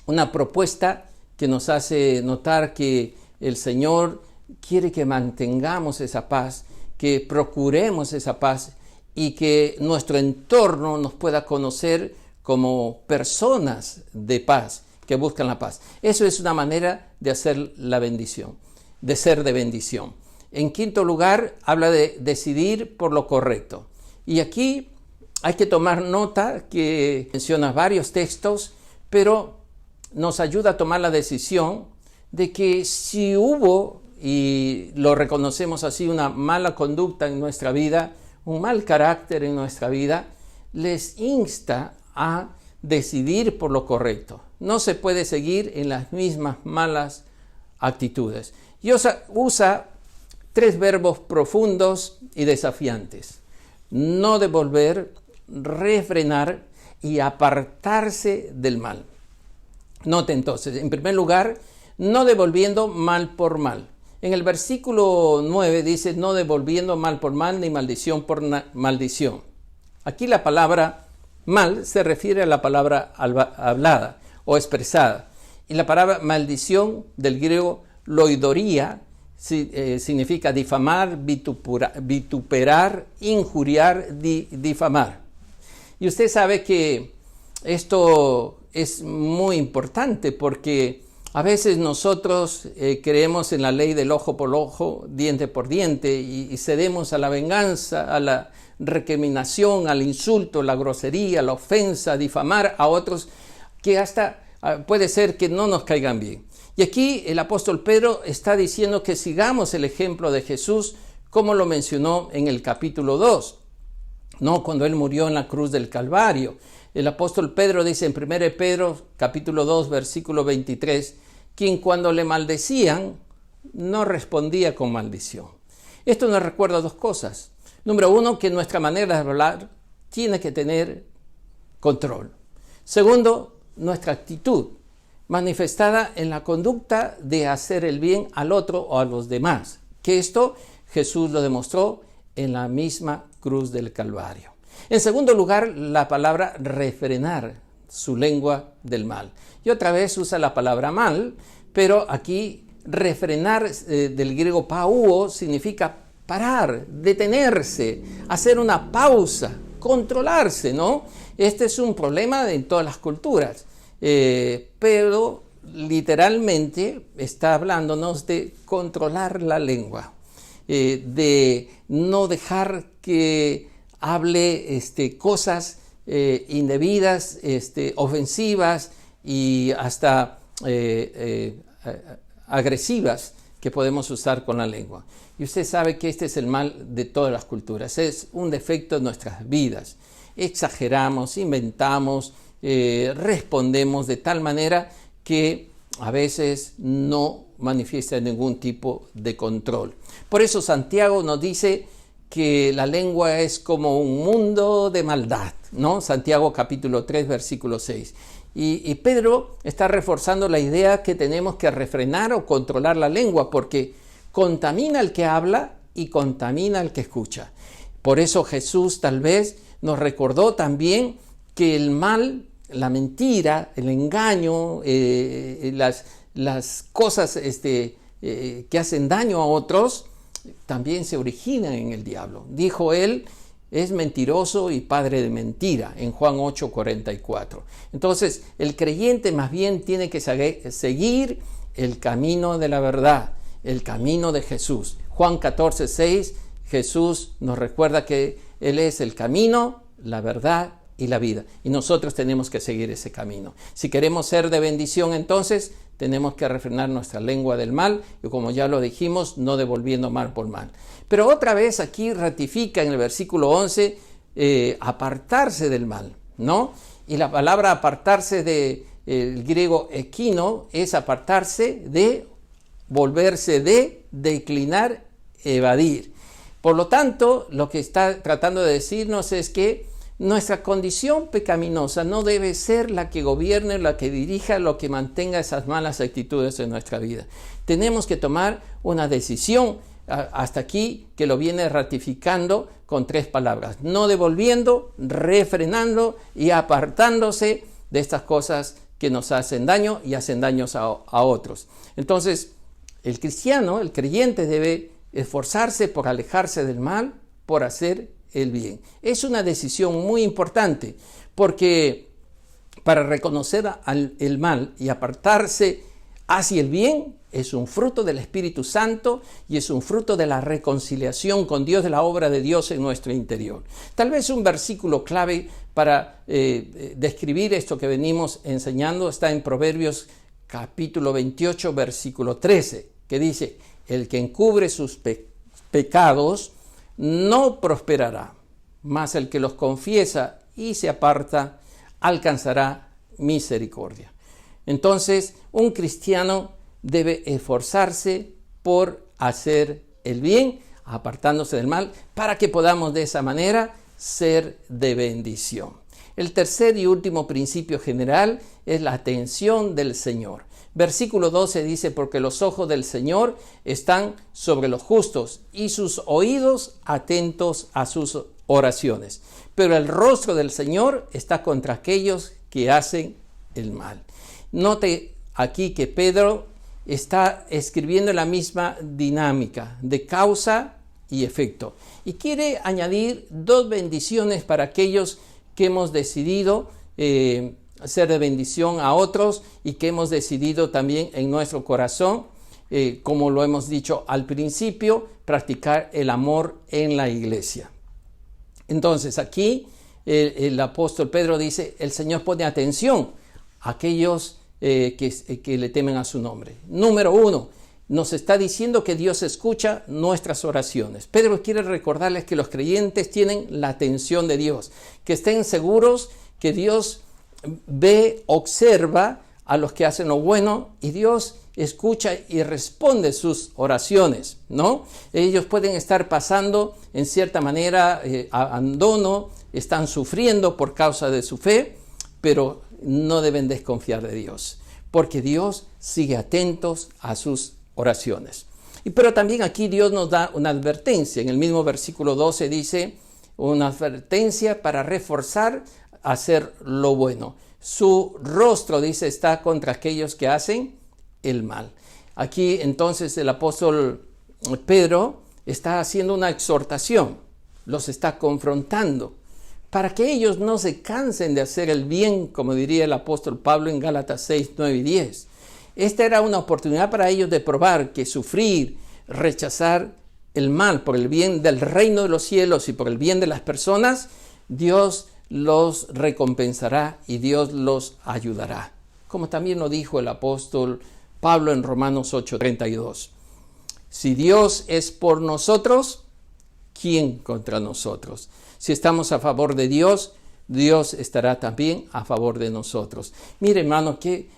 una propuesta que nos hace notar que el Señor quiere que mantengamos esa paz, que procuremos esa paz y que nuestro entorno nos pueda conocer como personas de paz, que buscan la paz. Eso es una manera de hacer la bendición, de ser de bendición. En quinto lugar, habla de decidir por lo correcto. Y aquí hay que tomar nota que menciona varios textos, pero nos ayuda a tomar la decisión de que si hubo, y lo reconocemos así, una mala conducta en nuestra vida, un mal carácter en nuestra vida, les insta a decidir por lo correcto. No se puede seguir en las mismas malas actitudes. Y usa 3 verbos profundos y desafiantes: no devolver, refrenar y apartarse del mal. Note entonces, en primer lugar, no devolviendo mal por mal. En el versículo 9 dice, no devolviendo mal por mal ni maldición por maldición. Aquí la palabra mal se refiere a la palabra hablada o expresada. Y la palabra maldición, del griego loidoría, significa difamar, vituperar, injuriar, difamar. Y usted sabe que esto es muy importante porque a veces nosotros creemos en la ley del ojo por ojo, diente por diente y cedemos a la venganza, a la recriminación, al insulto, la grosería, la ofensa, difamar a otros que hasta puede ser que no nos caigan bien. Y aquí el apóstol Pedro está diciendo que sigamos el ejemplo de Jesús, como lo mencionó en el capítulo 2, ¿no? Cuando él murió en la cruz del Calvario. El apóstol Pedro dice en 1 Pedro capítulo 2 versículo 23, quien cuando le maldecían no respondía con maldición. Esto nos recuerda 2 cosas. Número 1, que nuestra manera de hablar tiene que tener control. Segundo, nuestra actitud, manifestada en la conducta de hacer el bien al otro o a los demás. Que esto Jesús lo demostró en la misma cruz del Calvario. En segundo lugar, la palabra refrenar su lengua del mal. Y otra vez usa la palabra mal, pero aquí refrenar del griego pauo significa parar, detenerse, hacer una pausa, controlarse, ¿no? Este es un problema en todas las culturas, pero literalmente está hablándonos de controlar la lengua, de no dejar que hable cosas indebidas, ofensivas y hasta agresivas que podemos usar con la lengua. Y usted sabe que este es el mal de todas las culturas, es un defecto de nuestras vidas. Exageramos, inventamos, respondemos de tal manera que a veces no manifiesta ningún tipo de control. Por eso Santiago nos dice que la lengua es como un mundo de maldad, ¿no? Santiago capítulo 3, versículo 6. Y Pedro está reforzando la idea que tenemos que refrenar o controlar la lengua, porque contamina al que habla y contamina al que escucha. Por eso Jesús tal vez nos recordó también que el mal, la mentira, el engaño, las cosas que hacen daño a otros, también se originan en el diablo. Dijo él, es mentiroso y padre de mentira, en Juan 8:44. Entonces, el creyente más bien tiene que seguir el camino de la verdad, el camino de Jesús. Juan 14:6, Jesús nos recuerda que Él es el camino, la verdad y la vida. Y nosotros tenemos que seguir ese camino. Si queremos ser de bendición, entonces tenemos que refrenar nuestra lengua del mal y, como ya lo dijimos, no devolviendo mal por mal. Pero otra vez aquí ratifica en el versículo 11 apartarse del mal, ¿no? Y la palabra apartarse del griego ekino es apartarse de, volverse de, declinar, evadir. Por lo tanto, lo que está tratando de decirnos es que nuestra condición pecaminosa no debe ser la que gobierne, la que dirija, lo que mantenga esas malas actitudes en nuestra vida. Tenemos que tomar una decisión, hasta aquí, que lo viene ratificando con 3 palabras: no devolviendo, refrenando y apartándose de estas cosas que nos hacen daño y hacen daños a otros. Entonces, el cristiano, el creyente, debe esforzarse por alejarse del mal, por hacer el bien. Es una decisión muy importante, porque para reconocer el mal y apartarse hacia el bien es un fruto del Espíritu Santo y es un fruto de la reconciliación con Dios, de la obra de Dios en nuestro interior. Tal vez un versículo clave para describir esto que venimos enseñando está en Proverbios capítulo 28, versículo 13, que dice: el que encubre sus pecados no prosperará, mas el que los confiesa y se aparta alcanzará misericordia. Entonces, un cristiano debe esforzarse por hacer el bien, apartándose del mal, para que podamos de esa manera ser de bendición. El tercer y último principio general es la atención del Señor. Versículo 12 dice: porque los ojos del Señor están sobre los justos y sus oídos atentos a sus oraciones. Pero el rostro del Señor está contra aquellos que hacen el mal. Note aquí que Pedro está escribiendo la misma dinámica de causa y efecto. Y quiere añadir 2 bendiciones para aquellos que hemos decidido ser de bendición a otros y que hemos decidido también en nuestro corazón, como lo hemos dicho al principio, practicar el amor en la iglesia. Entonces aquí el apóstol Pedro dice: el Señor pone atención a aquellos que le temen a su nombre. Número 1, nos está diciendo que Dios escucha nuestras oraciones. Pedro quiere recordarles que los creyentes tienen la atención de Dios, que estén seguros que Dios ve, observa a los que hacen lo bueno y Dios escucha y responde sus oraciones, ¿no? Ellos pueden estar pasando en cierta manera abandono, están sufriendo por causa de su fe, pero no deben desconfiar de Dios, porque Dios sigue atentos a sus oraciones. Pero también aquí Dios nos da una advertencia. En el mismo versículo 12 dice una advertencia para reforzar hacer lo bueno. Su rostro, dice, está contra aquellos que hacen el mal. Aquí entonces el apóstol Pedro está haciendo una exhortación, los está confrontando para que ellos no se cansen de hacer el bien, como diría el apóstol Pablo en Gálatas 6, 9 y 10. Esta era una oportunidad para ellos de probar que sufrir, rechazar el mal por el bien del reino de los cielos y por el bien de las personas, Dios los recompensará y Dios los ayudará. Como también lo dijo el apóstol Pablo en Romanos 8:32. Si Dios es por nosotros, ¿quién contra nosotros? Si estamos a favor de Dios, Dios estará también a favor de nosotros. Mire, hermano, qué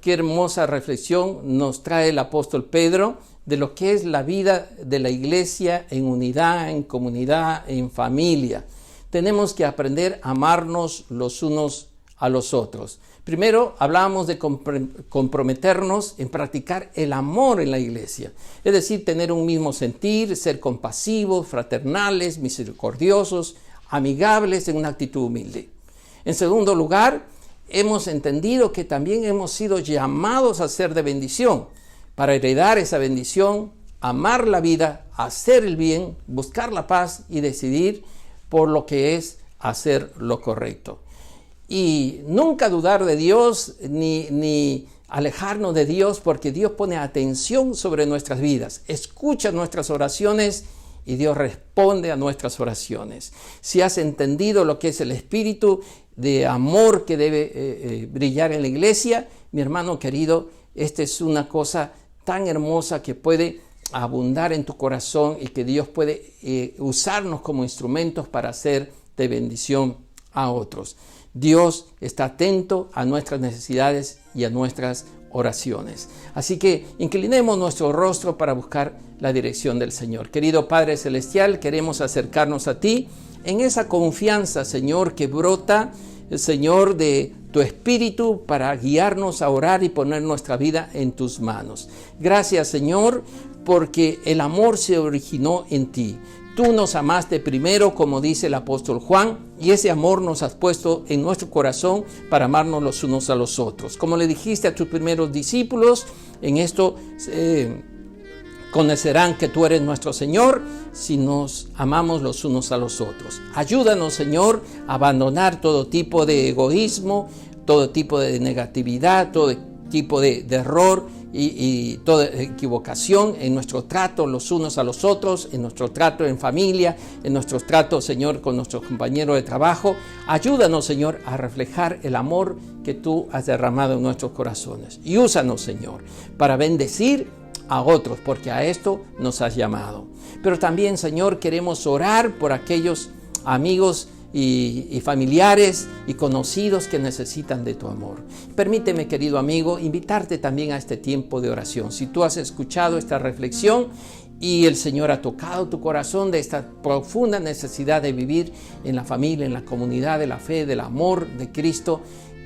hermosa reflexión nos trae el apóstol Pedro de lo que es la vida de la iglesia en unidad, en comunidad, en familia. Tenemos que aprender a amarnos los unos a los otros. Primero, hablábamos de comprometernos en practicar el amor en la iglesia. Es decir, tener un mismo sentir, ser compasivos, fraternales, misericordiosos, amigables, en una actitud humilde. En segundo lugar, hemos entendido que también hemos sido llamados a ser de bendición, para heredar esa bendición, amar la vida, hacer el bien, buscar la paz y decidir por lo que es hacer lo correcto. Y nunca dudar de Dios ni alejarnos de Dios, porque Dios pone atención sobre nuestras vidas, escucha nuestras oraciones y Dios responde a nuestras oraciones. Si has entendido lo que es el espíritu de amor que debe brillar en la iglesia, mi hermano querido, esta es una cosa tan hermosa que puede abundar en tu corazón y que Dios puede usarnos como instrumentos para hacer de bendición a otros. Dios está atento a nuestras necesidades y a nuestras oraciones. Así que inclinemos nuestro rostro para buscar la dirección del Señor. Querido Padre Celestial, queremos acercarnos a ti en esa confianza, Señor, que brota, Señor, de tu Espíritu para guiarnos a orar y poner nuestra vida en tus manos. Gracias, Señor, porque el amor se originó en ti. Tú nos amaste primero, como dice el apóstol Juan, y ese amor nos has puesto en nuestro corazón para amarnos los unos a los otros. Como le dijiste a tus primeros discípulos, en esto conocerán que tú eres nuestro Señor si nos amamos los unos a los otros. Ayúdanos, Señor, a abandonar todo tipo de egoísmo, todo tipo de negatividad, todo tipo de error y toda equivocación en nuestro trato los unos a los otros, en nuestro trato en familia, en nuestros tratos, Señor, con nuestros compañeros de trabajo. Ayúdanos, Señor, a reflejar el amor que tú has derramado en nuestros corazones. Y úsanos, Señor, para bendecir a otros, porque a esto nos has llamado. Pero también, Señor, queremos orar por aquellos amigos y familiares y conocidos que necesitan de tu amor. Permíteme, querido amigo, invitarte también a este tiempo de oración. Si tú has escuchado esta reflexión y el Señor ha tocado tu corazón de esta profunda necesidad de vivir en la familia, en la comunidad de la fe, del amor de Cristo,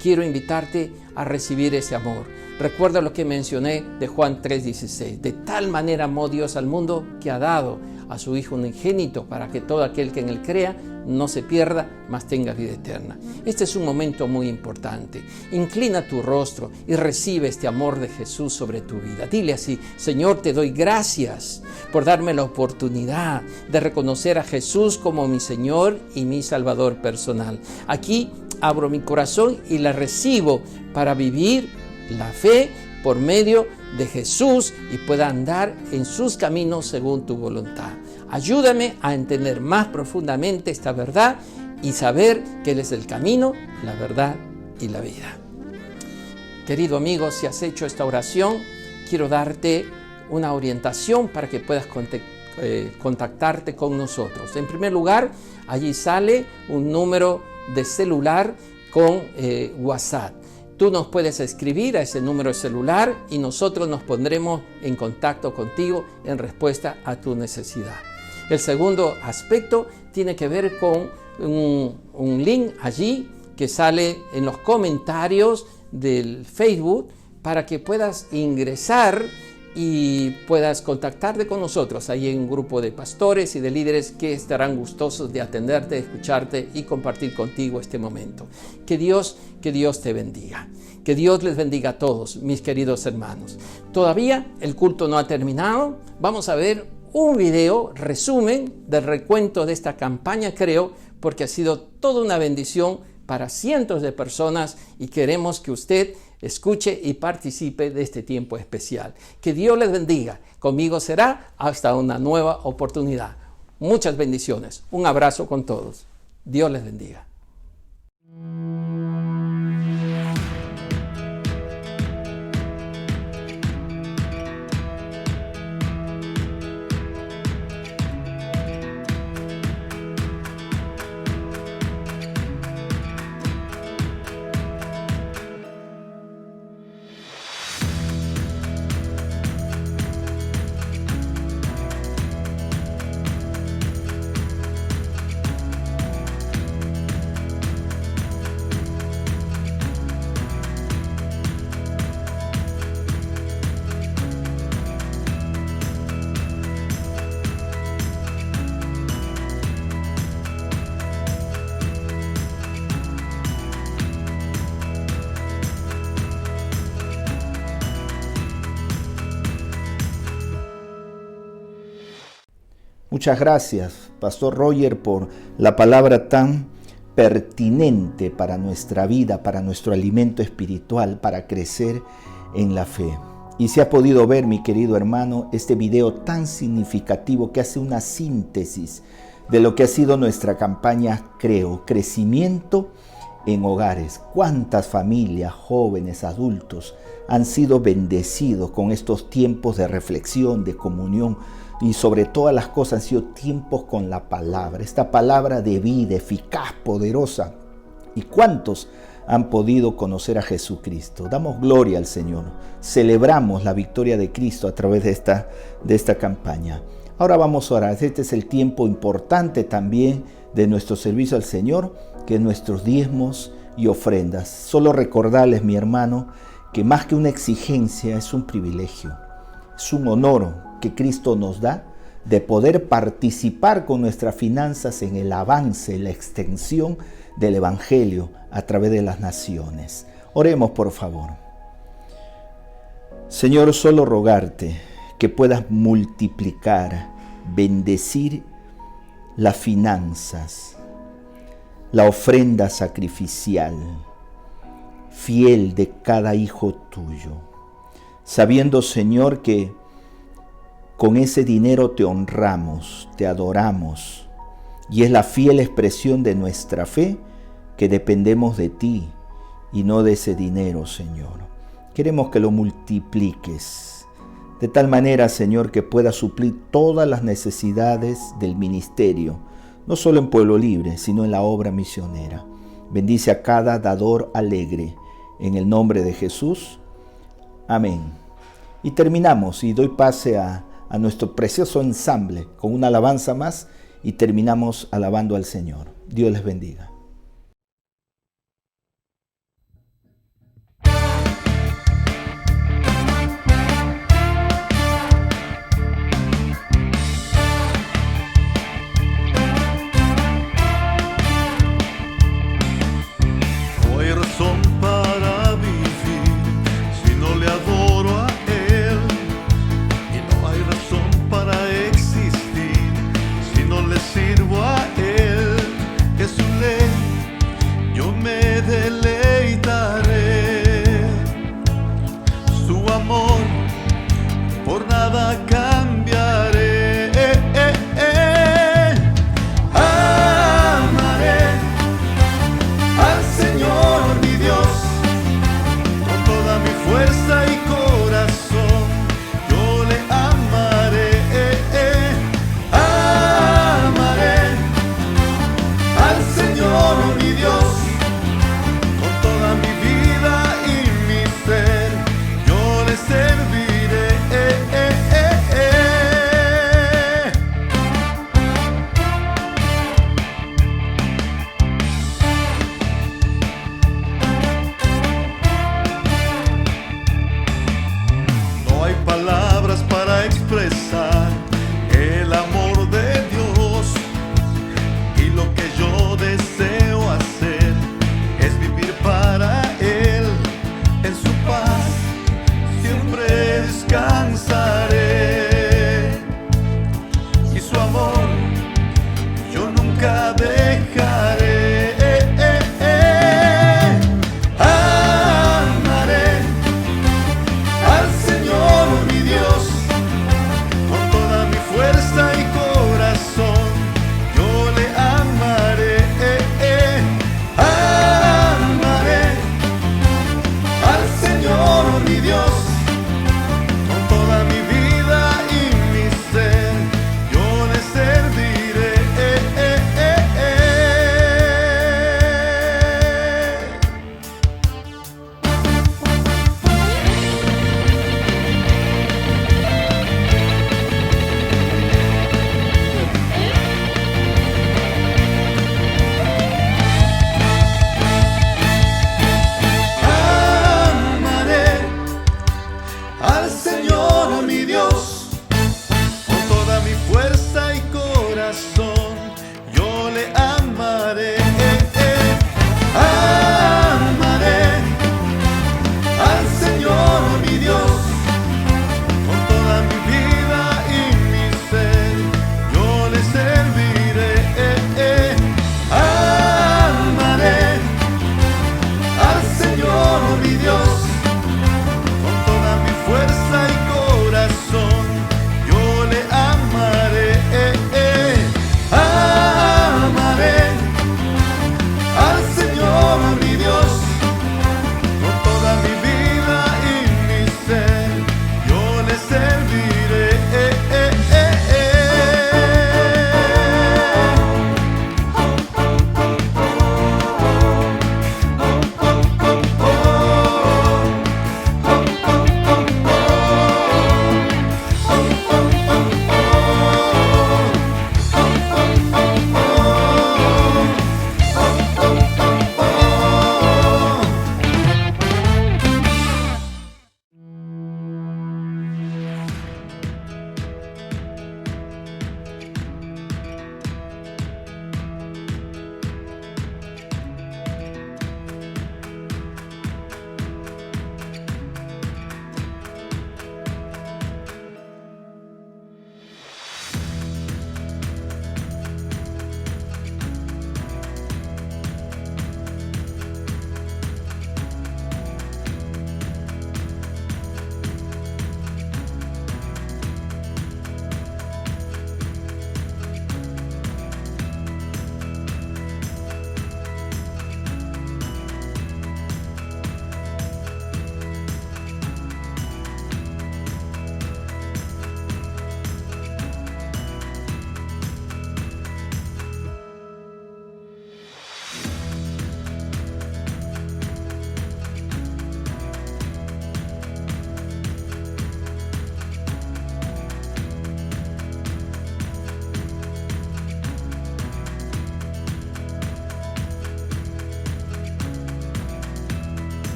quiero invitarte a recibir ese amor. Recuerda lo que mencioné de Juan 3:16. De tal manera amó Dios al mundo que ha dado a su Hijo unigénito para que todo aquel que en él crea no se pierda, mas tenga vida eterna. Este es un momento muy importante. Inclina tu rostro y recibe este amor de Jesús sobre tu vida. Dile así: Señor, te doy gracias por darme la oportunidad de reconocer a Jesús como mi Señor y mi Salvador personal. Aquí abro mi corazón y la recibo para vivir la fe por medio de Jesús y pueda andar en sus caminos según tu voluntad. Ayúdame a entender más profundamente esta verdad y saber que Él es el camino, la verdad y la vida. Querido amigo, si has hecho esta oración, quiero darte una orientación para que puedas contactarte con nosotros. En primer lugar, allí sale un número de celular con WhatsApp. Tú nos puedes escribir a ese número de celular y nosotros nos pondremos en contacto contigo en respuesta a tu necesidad. El segundo aspecto tiene que ver con un link allí que sale en los comentarios del Facebook para que puedas ingresar y puedas contactarte con nosotros. Hay un grupo de pastores y de líderes que estarán gustosos de atenderte, de escucharte y compartir contigo este momento. Que Dios te bendiga. Que Dios les bendiga a todos, mis queridos hermanos. Todavía el culto no ha terminado. Vamos a ver un video resumen del recuento de esta campaña, creo, porque ha sido toda una bendición para cientos de personas y queremos que usted escuche y participe de este tiempo especial. Que Dios les bendiga. Conmigo será hasta una nueva oportunidad. Muchas bendiciones. Un abrazo con todos. Dios les bendiga. Muchas gracias, Pastor Roger, por la palabra tan pertinente para nuestra vida, para nuestro alimento espiritual, para crecer en la fe. Y se ha podido ver, mi querido hermano, este video tan significativo que hace una síntesis de lo que ha sido nuestra campaña Creo, crecimiento en hogares. Cuántas familias, jóvenes, adultos han sido bendecidos con estos tiempos de reflexión, de comunión, y sobre todas las cosas han sido tiempos con la palabra, esta palabra de vida, eficaz, poderosa. ¿Y cuántos han podido conocer a Jesucristo? Damos gloria al Señor, celebramos la victoria de Cristo a través de esta campaña. Ahora vamos a orar. Este es el tiempo importante también de nuestro servicio al Señor, que es nuestros diezmos y ofrendas. Solo recordarles, mi hermano, que más que una exigencia es un privilegio, es un honor que Cristo nos da de poder participar con nuestras finanzas en el avance, la extensión del Evangelio a través de las naciones. Oremos, por favor. Señor, solo rogarte que puedas multiplicar, bendecir las finanzas, la ofrenda sacrificial, fiel de cada hijo tuyo, sabiendo, Señor, que con ese dinero te honramos, te adoramos, y es la fiel expresión de nuestra fe que dependemos de ti y no de ese dinero, Señor. Queremos que lo multipliques de tal manera, Señor, que pueda suplir todas las necesidades del ministerio, no solo en Pueblo Libre, sino en la obra misionera. Bendice a cada dador alegre, en el nombre de Jesús. Amén. Y terminamos, y doy pase a nuestro precioso ensamble con una alabanza más, y terminamos alabando al Señor. Dios les bendiga. No hay razón para vivir si no le adoro a Él, y no hay razón para existir si no le sirvo a Él. Es su ley, yo me deleito.